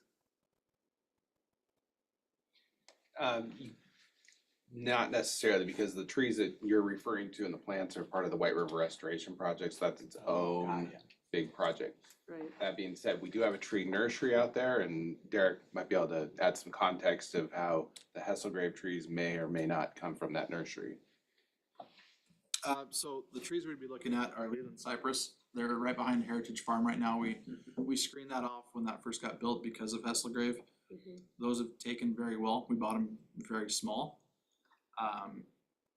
Not necessarily, because the trees that you're referring to and the plants are part of the White River Restoration Project, so that's its own big project. Right. That being said, we do have a tree nursery out there, and Derek might be able to add some context of how the Hesselgrave trees may or may not come from that nursery. So the trees we'd be looking at are Leland cypress. They're right behind Heritage Farm right now. We screened that off when that first got built because of Hesselgrave. Those have taken very well. We bought them very small,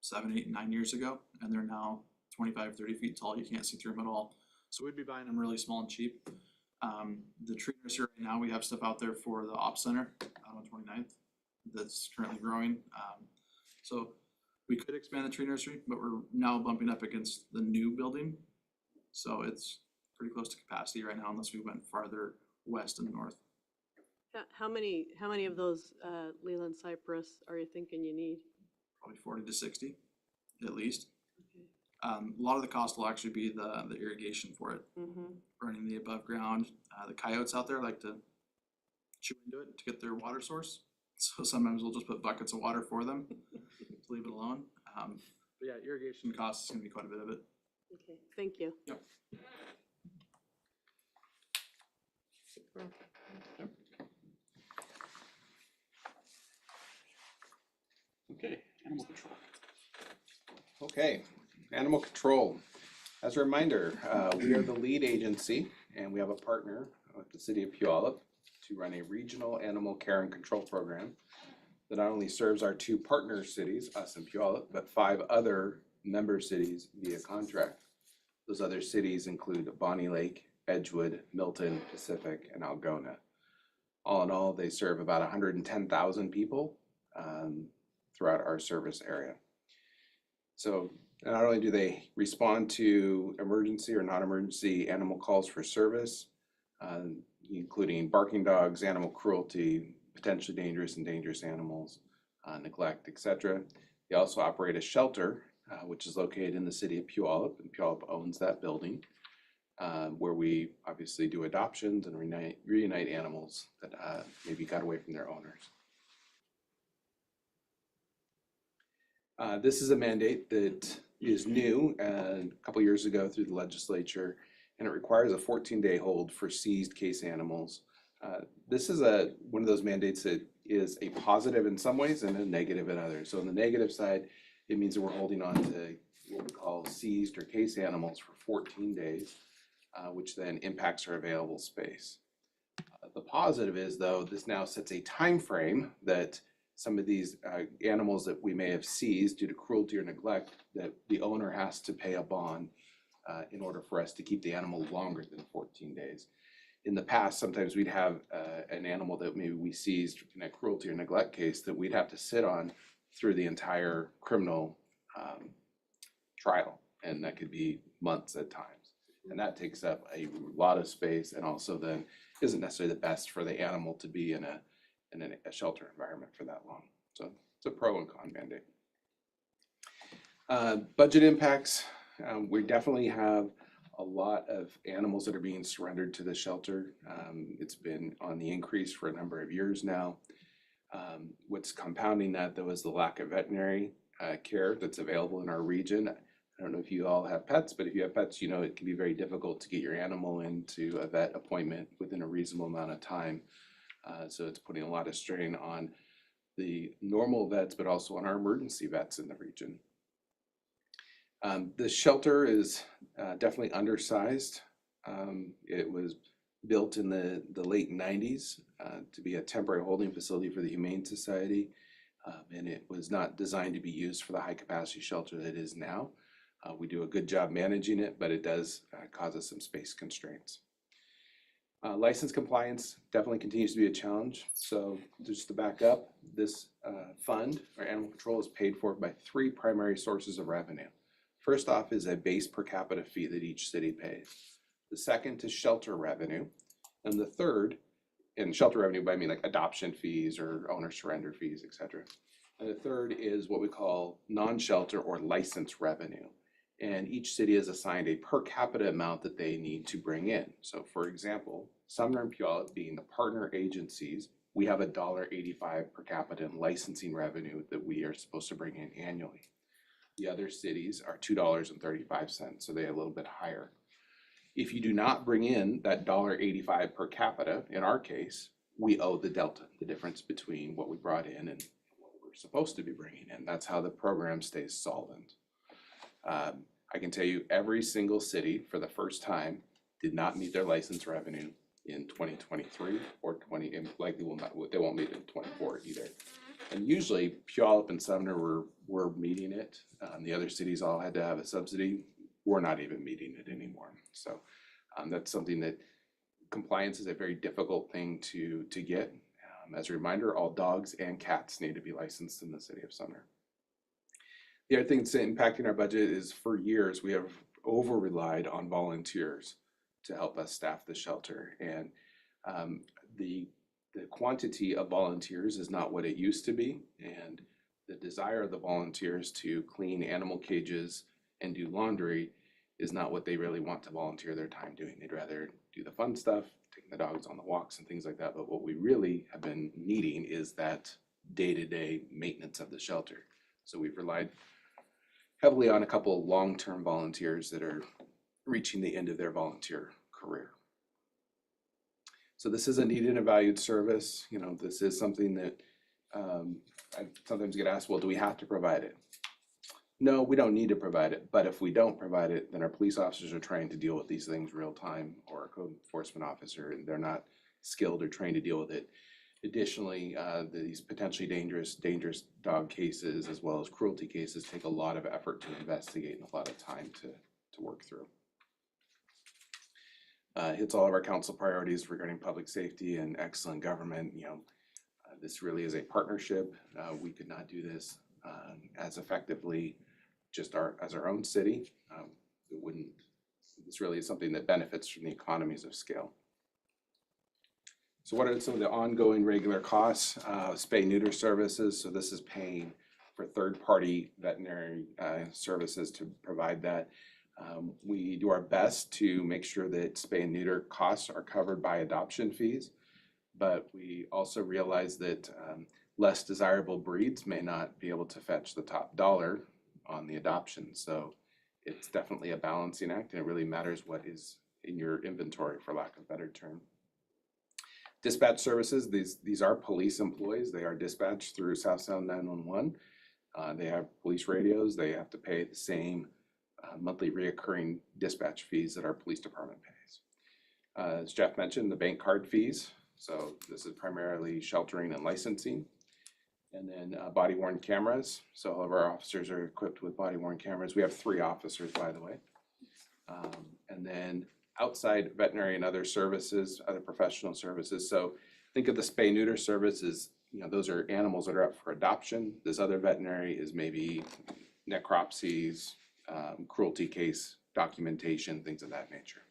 7, 8, 9 years ago, and they're now 25, 30 feet tall. You can't see through them at all. So we'd be buying them really small and cheap. The tree nursery right now, we have stuff out there for the Op Center out on 29th that's currently growing. So we could expand the tree nursery, but we're now bumping up against the new building. So it's pretty close to capacity right now unless we went farther west and north. How many of those Leland cypress are you thinking you need? Probably 40 to 60 at least. A lot of the cost will actually be the irrigation for it, running the above ground. The coyotes out there like to chew into it to get their water source. So sometimes we'll just put buckets of water for them to leave it alone. But yeah, irrigation costs is gonna be quite a bit of it. Okay, thank you. Yep. Okay, animal control. Okay, animal control. As a reminder, we are the lead agency and we have a partner with the city of Puyallup to run a regional animal care and control program that not only serves our 2 partner cities, us and Puyallup, but 5 other member cities via contract. Those other cities include Bonnie Lake, Edgewood, Milton, Pacific, and Algona. All in all, they serve about 110,000 people throughout our service area. So not only do they respond to emergency or non-emergency animal calls for service, including barking dogs, animal cruelty, potentially dangerous and dangerous animals, neglect, etc. They also operate a shelter, which is located in the city of Puyallup, and Puyallup owns that building, where we obviously do adoptions and reunite animals that maybe got away from their owners. This is a mandate that is new a couple years ago through the legislature, and it requires a 14-day hold for seized case animals. This is one of those mandates that is a positive in some ways and a negative in others. So on the negative side, it means that we're holding on to what we call seized or case animals for 14 days, which then impacts our available space. The positive is, though, this now sets a time frame that some of these animals that we may have seized due to cruelty or neglect, that the owner has to pay a bond in order for us to keep the animal longer than 14 days. In the past, sometimes we'd have an animal that maybe we seized in a cruelty or neglect case that we'd have to sit on through the entire criminal trial, and that could be months at times. And that takes up a lot of space, and also then isn't necessarily the best for the animal to be in a shelter environment for that long. So it's a pro and con mandate. Budget impacts, we definitely have a lot of animals that are being surrendered to the shelter. It's been on the increase for a number of years now. What's compounding that, though, is the lack of veterinary care that's available in our region. I don't know if you all have pets, but if you have pets, you know it can be very difficult to get your animal into a vet appointment within a reasonable amount of time. So it's putting a lot of strain on the normal vets, but also on our emergency vets in the region. The shelter is definitely undersized. It was built in the late 90s to be a temporary holding facility for the Humane Society, and it was not designed to be used for the high capacity shelter that it is now. We do a good job managing it, but it does cause us some space constraints. License compliance definitely continues to be a challenge. So just to back up, this fund, or animal control, is paid for by 3 primary sources of revenue. First off is a base per capita fee that each city pays. The second is shelter revenue. And the third, and shelter revenue by I mean like adoption fees or owner surrender fees, etc. And the third is what we call non-shelter or license revenue. And each city is assigned a per capita amount that they need to bring in. So for example, Sumner and Puyallup being the partner agencies, we have $1.85 per capita in licensing revenue that we are supposed to bring in annually. The other cities are $2.35, so they're a little bit higher. If you do not bring in that $1.85 per capita, in our case, we owe the delta, the difference between what we brought in and what we're supposed to be bringing in. That's how the program stays solvent. I can tell you every single city for the first time did not meet their license revenue in 2023 or 20, and likely will not, they won't meet it in 24 either. And usually Puyallup and Sumner were meeting it. The other cities all had to have a subsidy. We're not even meeting it anymore. So that's something that compliance is a very difficult thing to get. As a reminder, all dogs and cats need to be licensed in the city of Sumner. The other thing that's impacting our budget is for years we have over-relied on volunteers to help us staff the shelter. And the quantity of volunteers is not what it used to be. And the desire of the volunteers to clean animal cages and do laundry is not what they really want to volunteer their time doing. They'd rather do the fun stuff, taking the dogs on the walks and things like that. But what we really have been needing is that day-to-day maintenance of the shelter. So we've relied heavily on a couple of long-term volunteers that are reaching the end of their volunteer career. So this is a needed and valued service. You know, this is something that I sometimes get asked, well, do we have to provide it? No, we don't need to provide it, but if we don't provide it, then our police officers are trying to deal with these things real time, or a code enforcement officer, and they're not skilled or trained to deal with it. Additionally, these potentially dangerous dog cases as well as cruelty cases take a lot of effort to investigate and a lot of time to work through. Hits all of our council priorities regarding public safety and excellent government. You know, this really is a partnership. We could not do this as effectively just as our own city. It wouldn't. This really is something that benefits from the economies of scale. So what are some of the ongoing regular costs? Spay-neuter services. So this is paying for third-party veterinary services to provide that. We do our best to make sure that spay and neuter costs are covered by adoption fees, but we also realize that less desirable breeds may not be able to fetch the top dollar on the adoption. So it's definitely a balancing act, and it really matters what is in your inventory, for lack of a better term. Dispatch services, these are police employees. They are dispatched through South Sound 911. They have police radios. They have to pay the same monthly reoccurring dispatch fees that our police department pays. As Jeff mentioned, the bank card fees. So this is primarily sheltering and licensing. And then body-worn cameras. So all of our officers are equipped with body-worn cameras. We have 3 officers, by the way. And then outside veterinary and other services, other professional services. So think of the spay-neuter service as, you know, those are animals that are up for adoption. This other veterinary is maybe necropsies, cruelty case documentation, things of that nature.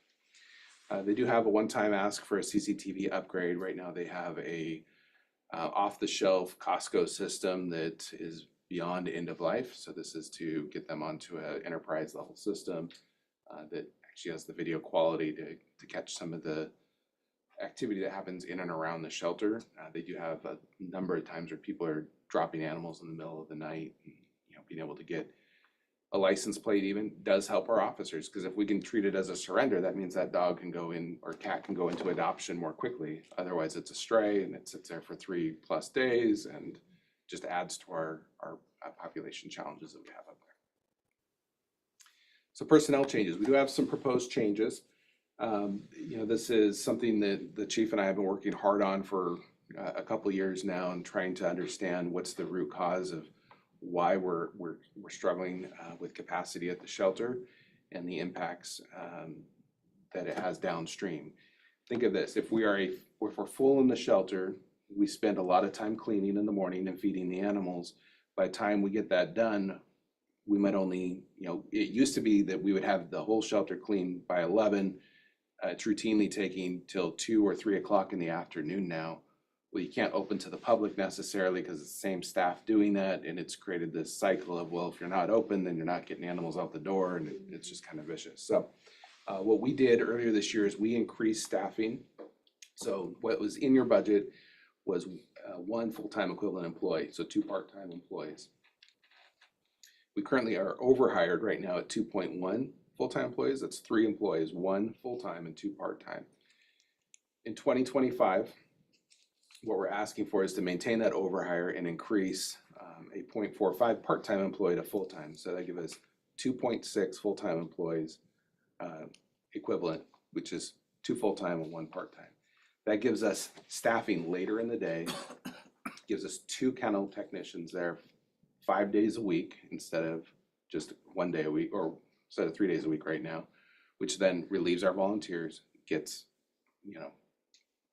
They do have a one-time ask for a CCTV upgrade. Right now they have a off-the-shelf Costco system that is beyond end of life. So this is to get them onto an enterprise level system that actually has the video quality to catch some of the activity that happens in and around the shelter. They do have a number of times where people are dropping animals in the middle of the night. And, you know, being able to get a license plate even does help our officers, because if we can treat it as a surrender, that means that dog can go in or cat can go into adoption more quickly. Otherwise it's a stray and it sits there for 3+ days and just adds to our population challenges that we have up there. So personnel changes, we do have some proposed changes. You know, this is something that the chief and I have been working hard on for a couple of years now, and trying to understand what's the root cause of why we're struggling with capacity at the shelter and the impacts that it has downstream. Think of this: if we're full in the shelter, we spend a lot of time cleaning in the morning and feeding the animals. By the time we get that done, we might only, you know, it used to be that we would have the whole shelter clean by 11. It's routinely taking till 2 or 3 o'clock in the afternoon now well, you can't open to the public necessarily because it's the same staff doing that, and it's created this cycle of, well, if you're not open, then you're not getting animals out the door, and it's just kind of vicious. So what we did earlier this year is we increased staffing. So what was in your budget was one full-time equivalent employee, so 2 part-time employees. We currently are overhired right now at 2.1 full-time employees. That's 3 employees, 1 full-time and 2 part-time. In 2025, what we're asking for is to maintain that overhire and increase a 0.45 part-time employee to full-time. So that gives us 2.6 full-time employees equivalent, which is 2 full-time and 1 part-time. That gives us staffing later in the day, gives us 2 kennel technicians there 5 days a week instead of just 1 day a week, or instead of 3 days a week right now, which then relieves our volunteers, gets, you know,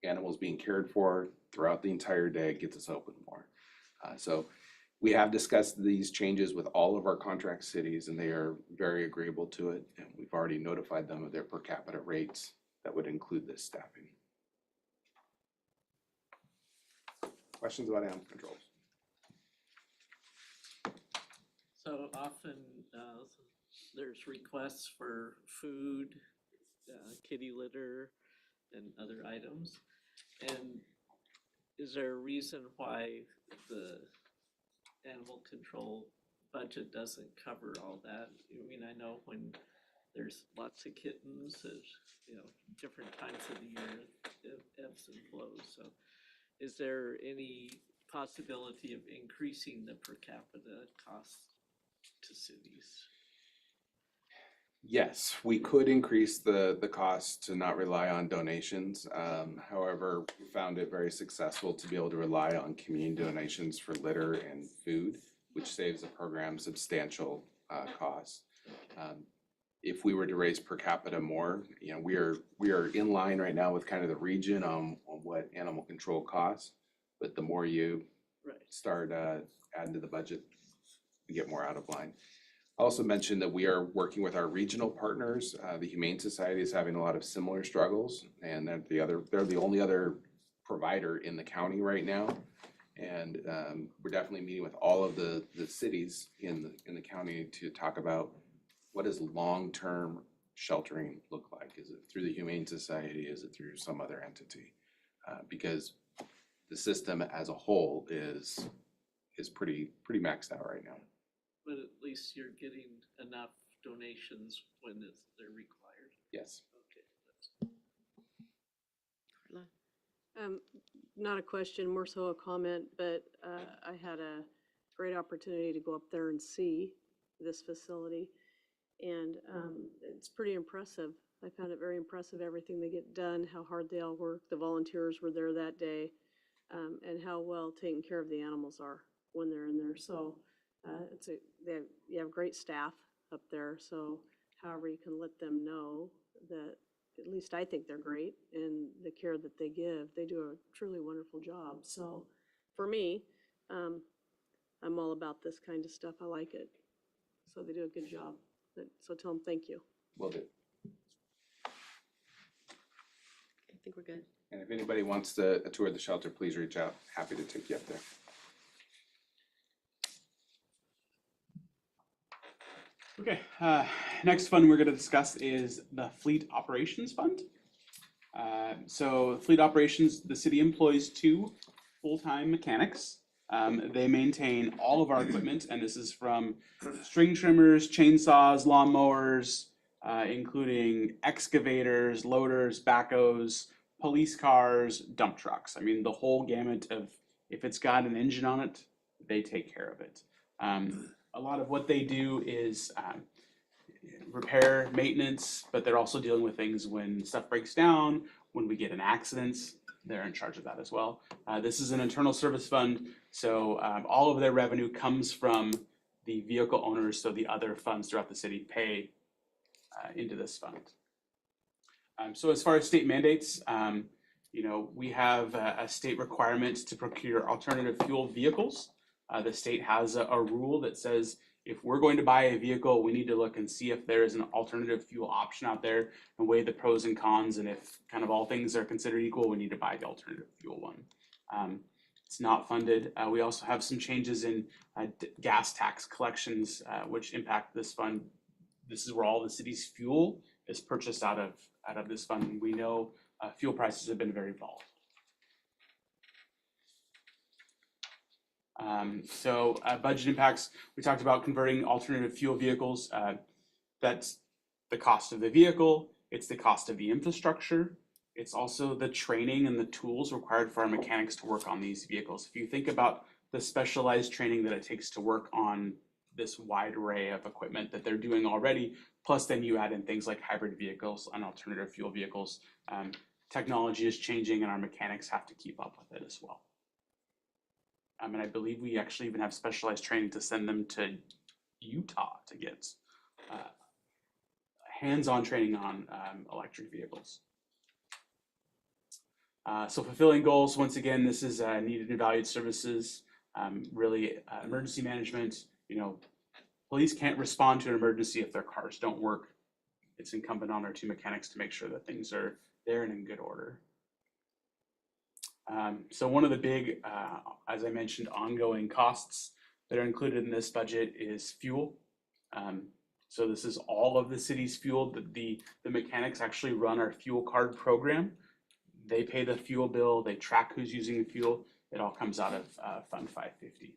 animals being cared for throughout the entire day, gets us open more. So we have discussed these changes with all of our contract cities, and they are very agreeable to it. And we've already notified them of their per capita rates that would include this staffing. Questions about animal control? So often, there's requests for food, kitty litter, and other items. And is there a reason why the animal control budget doesn't cover all that? I mean, I know when there's lots of kittens, there's, you know, different times of the year, it ebbs and flows. So is there any possibility of increasing the per capita cost to cities? Yes, we could increase the cost to not rely on donations. However, we found it very successful to be able to rely on community donations for litter and food, which saves the program substantial costs. If we were to raise per capita more, you know, we are in line right now with kind of the region on what animal control costs. But the more you start adding to the budget, we get more out of line. I also mentioned that we are working with our regional partners. The Humane Society is having a lot of similar struggles, and they're the only other provider in the county right now. And we're definitely meeting with all of the cities in the county to talk about what does long-term sheltering look like? Is it through the Humane Society? Is it through some other entity? Because the system as a whole is pretty maxed out right now. But at least you're getting enough donations when they're required. Yes. Okay. Not a question, more so a comment, but I had a great opportunity to go up there and see this facility. And it's pretty impressive. I found it very impressive, everything they get done, how hard they all work. The volunteers were there that day, and how well taken care of the animals are when they're in there. So you have great staff up there. So however you can let them know that, at least I think they're great, and the care that they give, they do a truly wonderful job. So for me, I'm all about this kind of stuff. I like it. So they do a good job. So tell them thank you. Will do. I think we're good. And if anybody wants to tour the shelter, please reach out. Happy to take you up there. Okay, next fund we're going to discuss is the Fleet Operations Fund. So Fleet Operations, the city employs 2 full-time mechanics. They maintain all of our equipment, and this is from string trimmers, chainsaws, lawnmowers, including excavators, loaders, backhoes, police cars, dump trucks. I mean, the whole gamut of, if it's got an engine on it, they take care of it. A lot of what they do is repair, maintenance, but they're also dealing with things when stuff breaks down, when we get in accidents, they're in charge of that as well. This is an internal service fund, so all of their revenue comes from the vehicle owners, so the other funds throughout the city pay into this fund. So as far as state mandates, you know, we have a state requirement to procure alternative fuel vehicles. The state has a rule that says if we're going to buy a vehicle, we need to look and see if there is an alternative fuel option out there and weigh the pros and cons. And if kind of all things are considered equal, we need to buy the alternative fuel one. It's not funded. We also have some changes in gas tax collections, which impact this fund. This is where all the city's fuel is purchased out of this fund. We know fuel prices have been very volatile. Budget impacts, we talked about converting alternative fuel vehicles. That's the cost of the vehicle, it's the cost of the infrastructure, it's also the training and the tools required for our mechanics to work on these vehicles. If you think about the specialized training that it takes to work on this wide array of equipment that they're doing already, plus then you add in things like hybrid vehicles and alternative fuel vehicles, technology is changing and our mechanics have to keep up with it as well. And I believe we actually even have specialized training to send them to Utah to get hands-on training on electric vehicles. So fulfilling goals, once again, this is needed and valued services, really emergency management. You know, police can't respond to an emergency if their cars don't work. It's incumbent on our two mechanics to make sure that things are there and in good order. So one of the big, as I mentioned, ongoing costs that are included in this budget is fuel. So this is all of the city's fuel. The mechanics actually run our fuel card program. They pay the fuel bill, they track who's using the fuel. It all comes out of Fund 550.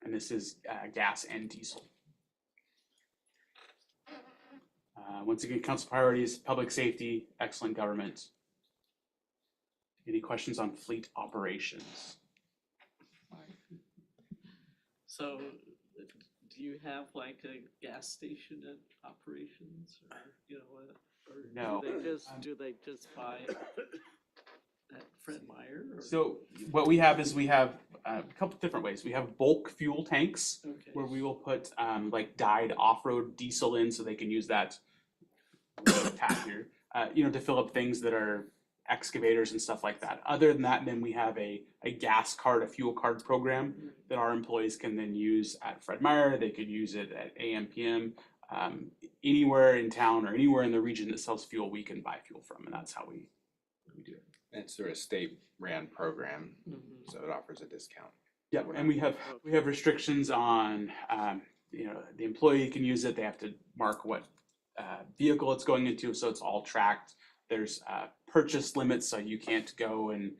And this is gas and diesel. Once again, council priorities, public safety, excellent government. Any questions on fleet operations? So, do you have like a gas station at operations, or you know, or No. do they just buy at Fred Meyer? Or? So what we have is we have a couple different ways. We have bulk fuel tanks Okay. where we will put like dyed off-road diesel in so they can use that tap here, you know, to fill up things that are excavators and stuff like that. Other than that, then we have a gas card, a fuel card program that our employees can then use at Fred Meyer. They could use it at AMPM. Anywhere in town or anywhere in the region that sells fuel, we can buy fuel from, and that's how we do it. It's through a state-ran program, so it offers a discount. Yeah, and we have restrictions on, you know, the employee can use it. They have to mark what vehicle it's going into, so it's all tracked. There's purchase limits, so you can't go and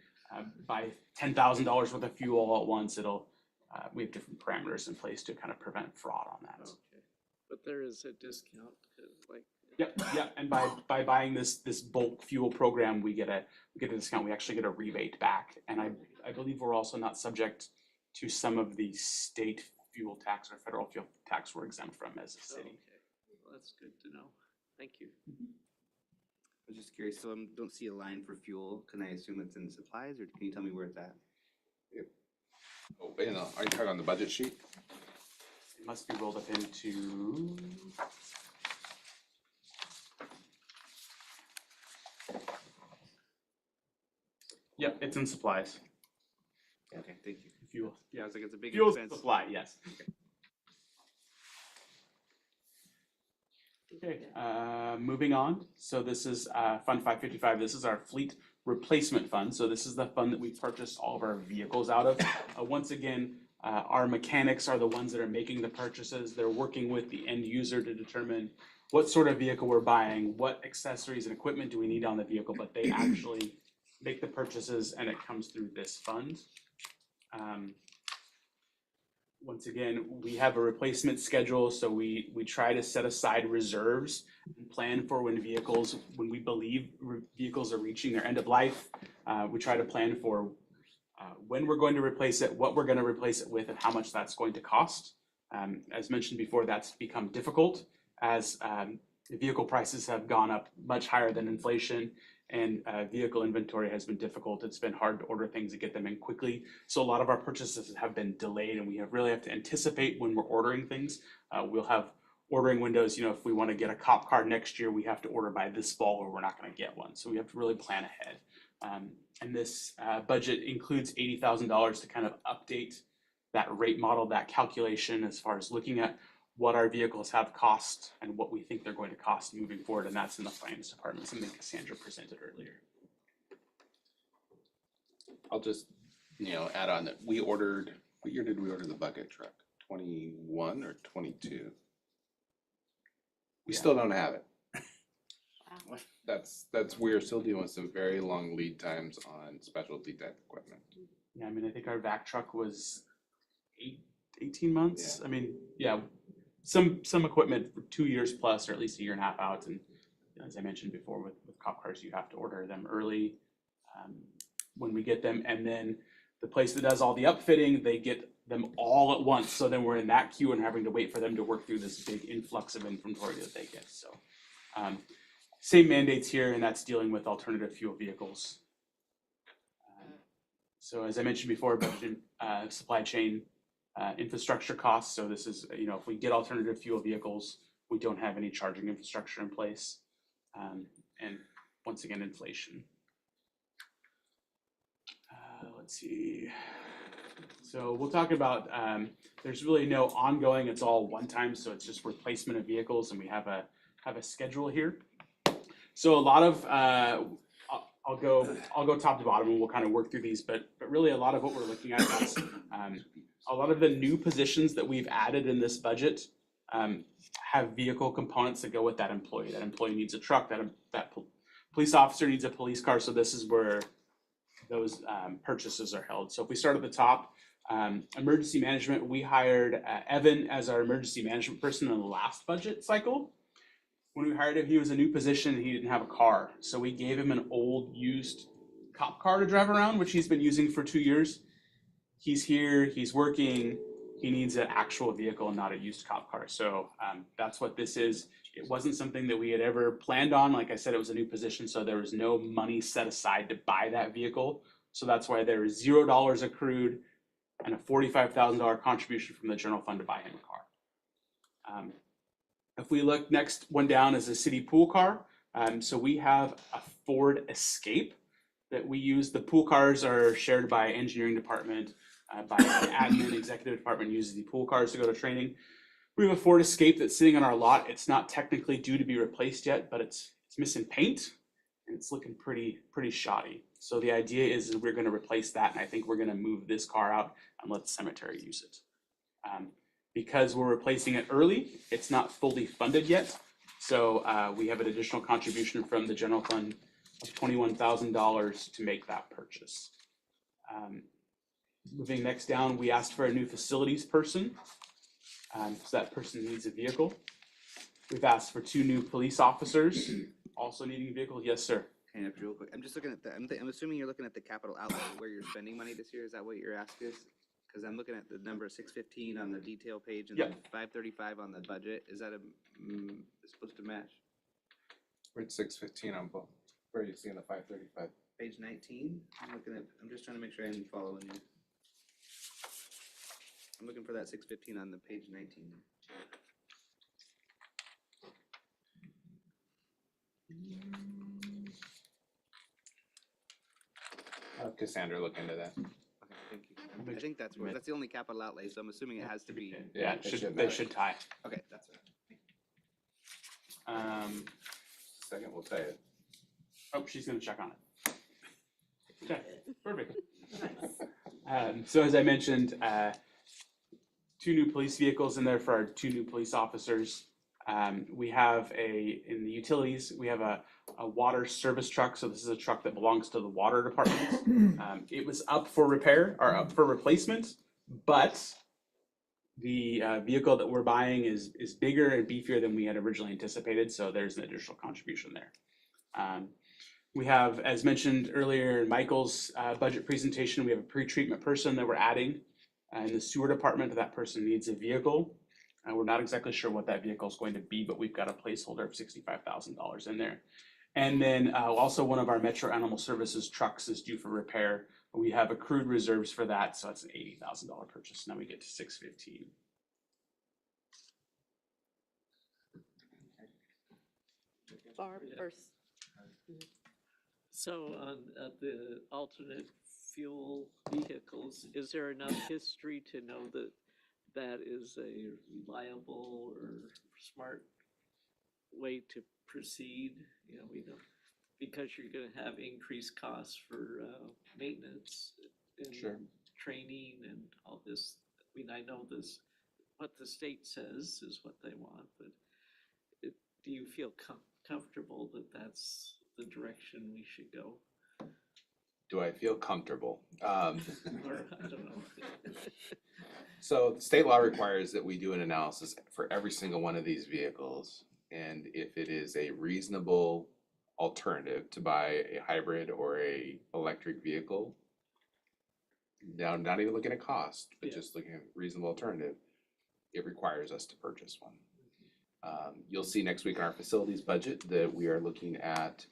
buy $10,000 worth of fuel all at once. We have different parameters in place to kind of prevent fraud on that. Okay. But there is a discount, like. Yep. And by buying this bulk fuel program, we get a discount. We actually get a rebate back, and I believe we're also not subject to some of the state fuel tax or federal fuel tax we're exempt from as a city. Okay, well, that's good to know. Thank you. I was just curious, so I don't see a line for fuel. Can I assume it's in supplies, or can you tell me where it's at? Oh, you know, are you talking on the budget sheet? It must be rolled up into. Yep, it's in supplies. Okay, thank you. Fuel. Yeah, I was like, it's a big Fuel expense. supply, yes. Okay, moving on. So this is Fund 555. This is our fleet replacement fund. So this is the fund that we purchased all of our vehicles out of. Once again, our mechanics are the ones that are making the purchases. They're working with the end user to determine what sort of vehicle we're buying, what accessories and equipment do we need on the vehicle, but they actually make the purchases and it comes through this fund. Once again, we have a replacement schedule, so we try to set aside reserves and plan for when we believe vehicles are reaching their end of life. We try to plan for when we're going to replace it, what we're going to replace it with, and how much that's going to cost. As mentioned before, that's become difficult as vehicle prices have gone up much higher than inflation, and vehicle inventory has been difficult. It's been hard to order things and get them in quickly. So a lot of our purchases have been delayed, and we really have to anticipate when we're ordering things. We'll have ordering windows, you know, if we want to get a cop car next year, we have to order by this fall or we're not going to get one. So we have to really plan ahead. And this budget includes $80,000 to kind of update that rate model, that calculation, as far as looking at what our vehicles have cost and what we think they're going to cost moving forward, and that's in the finance department, something Cassandra presented earlier. I'll just, add on that we ordered, what year did we order the bucket truck? 21 or 22? We still don't have it. That's, we're still dealing with some very long lead times on specialty type equipment. Yeah, I mean, I think our vac truck was 18 months. I mean, yeah, some equipment for 2 years plus, or at least a year and a half out. And as I mentioned before, with cop cars, you have to order them early when we get them. And then the place that does all the upfitting, they get them all at once. So then we're in that queue and having to wait for them to work through this big influx of inventory that they get. So same mandates here, and that's dealing with alternative fuel vehicles. So as I mentioned before, budget, supply chain infrastructure costs. So this is, if we get alternative fuel vehicles, we don't have any charging infrastructure in place. And once again, inflation. Let's see. So we'll talk about, there's really no ongoing, it's all one time. So it's just replacement of vehicles, and we have a schedule here. So a lot of, I'll go top to bottom and we'll kind of work through these, but really a lot of what we're looking at is a lot of the new positions that we've added in this budget have vehicle components that go with that employee. That employee needs a truck, that police officer needs a police car. So this is where those purchases are held. So if we start at the top, emergency management, we hired Evan as our emergency management person in the last budget cycle. When we hired him, he was a new position and he didn't have a car. So we gave him an old used cop car to drive around, which he's been using for 2 years. He's here, he's working, he needs an actual vehicle and not a used cop car. So that's what this is. It wasn't something that we had ever planned on. Like I said, it was a new position, so there was no money set aside to buy that vehicle. So that's why there is $0 accrued and a $45,000 contribution from the general fund to buy him a car. If we look, next one down is a city pool car. So we have a Ford Escape that we use. The pool cars are shared by engineering department, by admin, executive department uses the pool cars to go to training. We have a Ford Escape that's sitting on our lot. It's not technically due to be replaced yet, but it's missing paint and it's looking pretty shoddy. So the idea is we're going to replace that, and I think we're going to move this car out and let the cemetery use it. Because we're replacing it early, it's not fully funded yet. So we have an additional contribution from the general fund of $21,000 to make that purchase. Moving next down, we asked for a new facilities person. So that person needs a vehicle. We've asked for 2 new police officers, also needing a vehicle. Yes, sir. Kind of real quick, I'm just looking at I'm assuming you're looking at the capital outlay where you're spending money this year. Is that what your ask is? Because I'm looking at the number 615 on the detail page and then 535 on the budget. Is that supposed to match? We're at 615 on both. Where are you seeing the 535? Page 19. I'm just trying to make sure I'm following you. I'm looking for that 615 on the page 19. I'll have Cassandra look into that. Okay, thank you. I think that's the only capital outlay, so I'm assuming it has to be. Yeah, they should tie. Okay, that's it. Second, we'll tell you. Oh, she's gonna check on it. Okay, perfect. So as I mentioned, 2 new police vehicles in there for our 2 new police officers. We have in the utilities, we have a water service truck. So this is a truck that belongs to the water department. It was up for repair or up for replacement, but the vehicle that we're buying is bigger and beefier than we had originally anticipated. So there's an additional contribution there. We have, as mentioned earlier in Michael's budget presentation, we have a pre-treatment person that we're adding in the sewer department. That person needs a vehicle. We're not exactly sure what that vehicle is going to be, but we've got a placeholder of $65,000 in there. And then also one of our Metro Animal Services trucks is due for repair. We have accrued reserves for that, so that's an $80,000 purchase. Now we get to 615. Barb first. So on the alternate fuel vehicles, is there enough history to know that that is a reliable or smart way to proceed? You know, because you're gonna have increased costs for, maintenance Sure. and training and all this. I mean, I know this, what the state says is what they want, but do you feel comfortable that that's the direction we should go? Do I feel comfortable? Or, I don't know. So state law requires that we do an analysis for every single one of these vehicles. And if it is a reasonable alternative to buy a hybrid or a electric vehicle, now not even looking at cost, but Yeah. just looking at reasonable alternative, it requires us to purchase one. You'll see next week in our facilities budget that we are looking at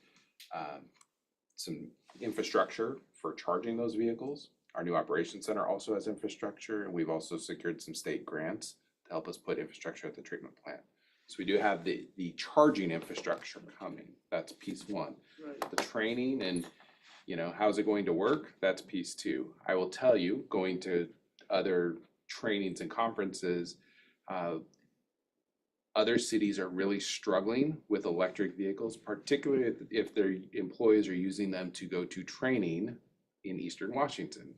some infrastructure for charging those vehicles. Our new operations center also has infrastructure, and we've also secured some state grants to help us put infrastructure at the treatment plant. So we do have the charging infrastructure coming. That's piece one. Right. The training and, how's it going to work? That's piece two. I will tell you, going to other trainings and conferences, other cities are really struggling with electric vehicles, particularly if their employees are using them to go to training in Eastern Washington.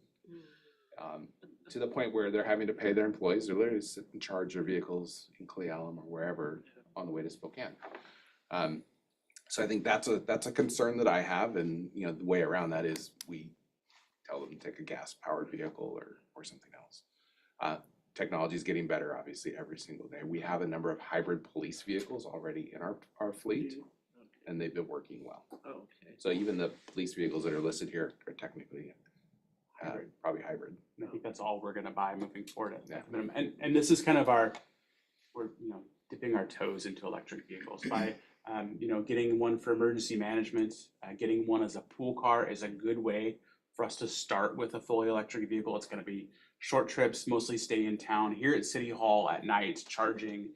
To the point where they're having to pay their employees to literally sit and charge their vehicles in Cle Elum or wherever on the way to Spokane. So I think that's a concern that I have, and the way around that is we tell them to take a gas powered vehicle or something else. Technology is getting better, obviously, every single day. We have a number of hybrid police vehicles already in our fleet, and they've been working well. Okay. So even the police vehicles that are listed here are technically probably hybrid. And I think that's all we're gonna buy moving forward at Yeah. the minimum. And this is kind of we're dipping our toes into electric vehicles by, getting one for emergency management, getting one as a pool car is a good way for us to start with a fully electric vehicle. It's gonna be short trips, mostly stay in town. Here at City Hall at night, charging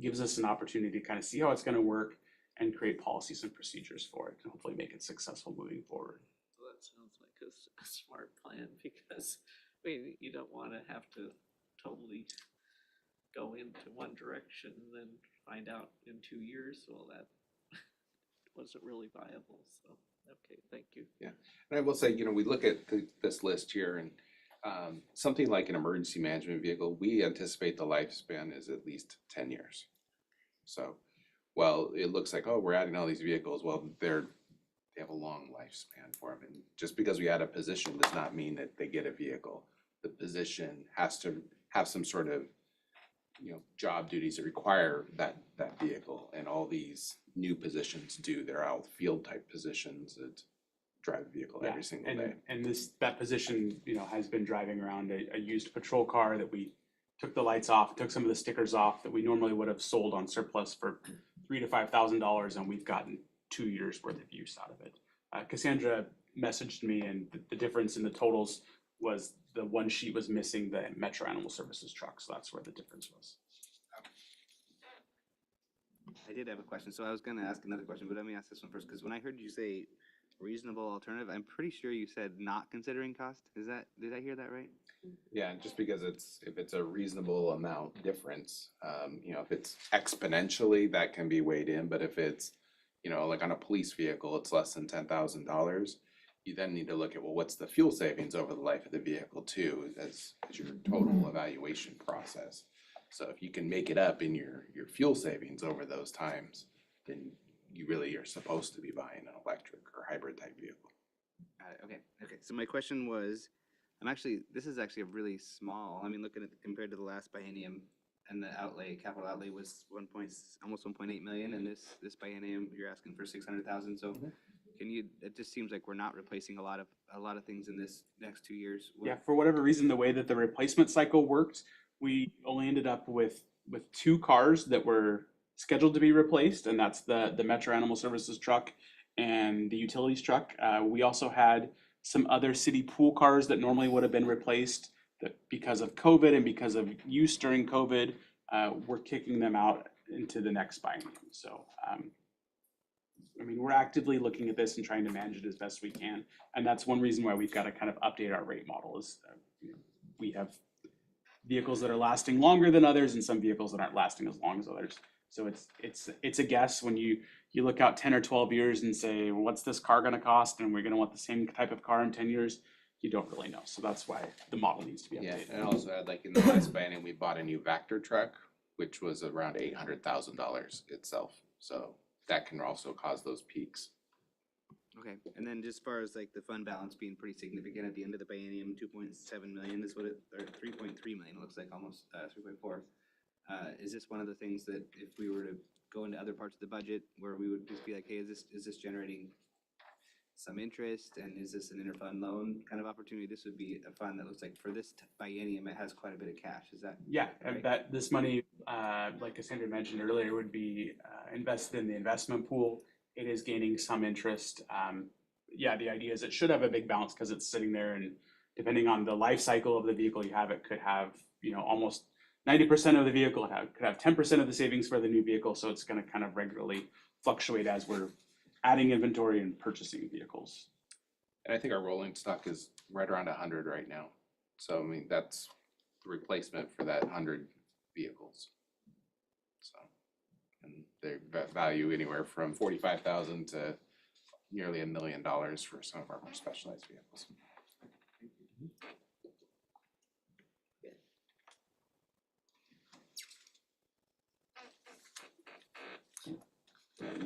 gives us an opportunity to kind of see how it's gonna work and create policies and procedures for it, and hopefully make it successful moving forward. Well, that sounds like a smart plan, because, you don't wanna have to totally go into one direction and then find out in 2 years, well, that wasn't really viable, so, okay, thank you. And I will say, we look at this list here, and something like an emergency management vehicle, we anticipate the lifespan is at least 10 years. So, well, it looks like, we're adding all these vehicles, well, they have a long lifespan for them. And just because we add a position does not mean that they get a vehicle. The position has to have some sort of, job duties that require that vehicle. And all these new positions do. They're out field type positions that drive a vehicle every single day. And that position, has been driving around a used patrol car that we took the lights off, took some of the stickers off that we normally would have sold on surplus for $3,000 to $5,000, and we've gotten 2 years worth of use out of it. Cassandra messaged me, and the difference in the totals was the one sheet was missing the Metro Animal Services truck, so that's where the difference was. I did have a question, so I was gonna ask another question, but let me ask this one first, because when I heard you say reasonable alternative, I'm pretty sure you said not considering cost. Did I hear that right? Yeah, just because if it's a reasonable amount difference, if it's exponentially, that can be weighed in, but if it's, like on a police vehicle, it's less than $10,000, you then need to look at, well, what's the fuel savings over the life of the vehicle too, as your total evaluation process. So if you can make it up in your fuel savings over those times, then you really are supposed to be buying an electric or hybrid type vehicle. Okay, so my question was, this is actually a really small, looking at compared to the last biennium, and the capital outlay was almost 1.8 million, and this biennium, you're asking for 600,000, so it just seems like we're not replacing a lot of things in this next 2 years. Yeah, for whatever reason, the way that the replacement cycle worked, we only ended up with 2 cars that were scheduled to be replaced, and that's the Metro Animal Services truck and the utilities truck. We also had some other city pool cars that normally would have been replaced that because of COVID and because of use during COVID, we're kicking them out into the next biennium. So, we're actively looking at this and trying to manage it as best we can. And that's one reason why we've got to kind of update our rate model is we have vehicles that are lasting longer than others and some vehicles that aren't lasting as long as others. So it's a guess when you you look out 10 or 12 years and say, well, what's this car gonna cost? And we're gonna want the same type of car in 10 years. You don't really know. So that's why the model needs to be Yeah, updated. and also add, like in the last biennium, we bought a new Vector truck, which was around $800,000 itself. So that can also cause those peaks. Okay, and then just as far as like the fund balance being pretty significant at the end of the biennium, 2.7 million is what it, or 3.3 million, it looks like almost, 3.4. Is this one of the things that if we were to go into other parts of the budget where we would just be like, hey, is this generating some interest, and is this an interfund loan kind of opportunity? This would be a fund that looks like for this biennium, it has quite a bit of cash, is that? Yeah, and right? that this money, like Cassandra mentioned earlier, would be invested in the investment pool. It is gaining some interest. Yeah, the idea is it should have a big balance because it's sitting there, and depending on the life cycle of the vehicle you have, it could have, you know, almost 90% of the vehicle. Could have 10% of the savings for the new vehicle. So it's going to kind of regularly fluctuate as we're adding inventory and purchasing vehicles. And I think our rolling stock is right around 100 right now. So I mean, that's the replacement for that 100 vehicles. So, and they value anywhere from 45,000 to nearly $1 million for some of our more specialized vehicles.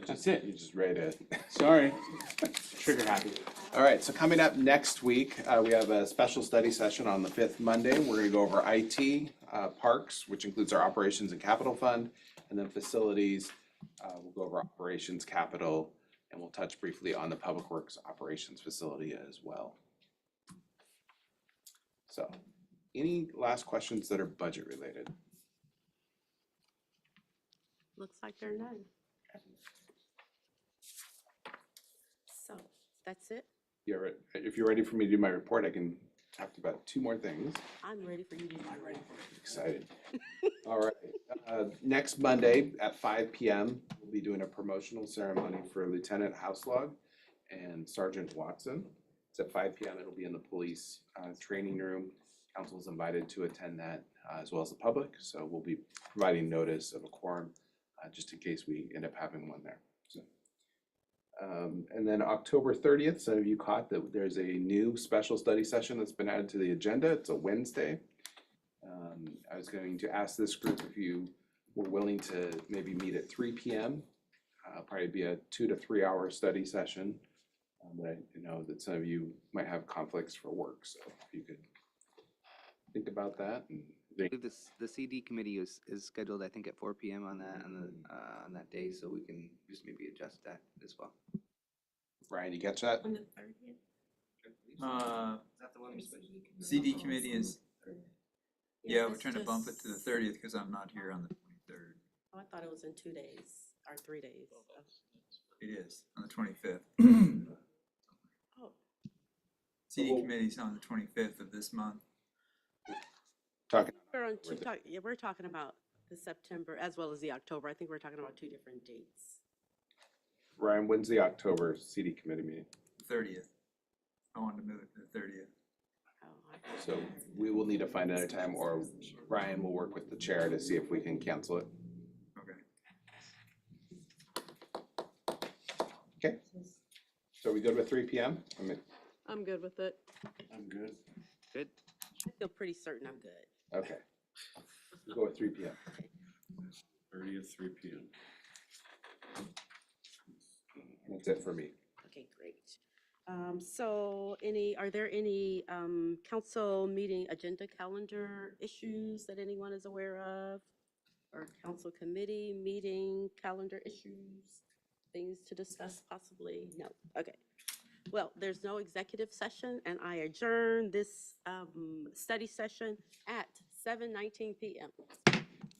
That's it. You're just ready to. Sorry, trigger happy. All right, so coming up next week, we have a special study session on the 5th Monday. We're gonna go over IT, parks, which includes our operations and capital fund, and then facilities. We'll go over operations, capital, and we'll touch briefly on the public works operations facility as well. So, any last questions that are budget related? Looks like there are none. So, that's it. If you're ready for me to do my report, I can talk about 2 more things. I'm ready for you to do it. Excited. All right, next Monday at 5 p.m., we'll be doing a promotional ceremony for Lieutenant Houselog and Sergeant Watson. It's at 5 p.m. It'll be in the police training room. Council is invited to attend that as well as the public. So we'll be providing notice of a quorum just in case we end up having one there. So, and then October 30th, some of you caught that there's a new special study session that's been added to the agenda. It's a Wednesday. I was going to ask this group if you were willing to maybe meet at 3 p.m. Probably be a 2 to 3 hour study session. But I know that some of you might have conflicts for work, so if you could think about that. And I believe the CD committee is scheduled, I think, at 4 p.m. on that day, so we can just maybe adjust that as well. Ryan, you catch that? On the 30th? Is that the one? CD committee is, yeah, we're that's trying to bump it to the just- 30th because I'm not here on the 23rd. Oh, I thought it was in 2 days or 3 days. It is on the 25th. Oh, CD committee's on the 25th of this month. Talking. we're on yeah, we're talking about the September as well as the October. I think we're talking about 2 different dates. Ryan, when's the October CD committee meeting? 30th. I wanted to move it to the 30th. Oh, So we will need to find another time, or Ryan will work with the chair to see if we can cancel it. Okay. Okay. So we good with 3 p.m.? I mean, I'm good with it. I'm good. Good. I feel pretty certain I'm good. okay. We'll go with 3 p.m. 30th, 3 p.m. That's it for me. Okay, great. So are there any council meeting agenda calendar issues that anyone is aware of? Or council committee meeting calendar issues, things to discuss possibly? No, okay. Well, there's no executive session and I adjourn this study session at 7:19 p.m.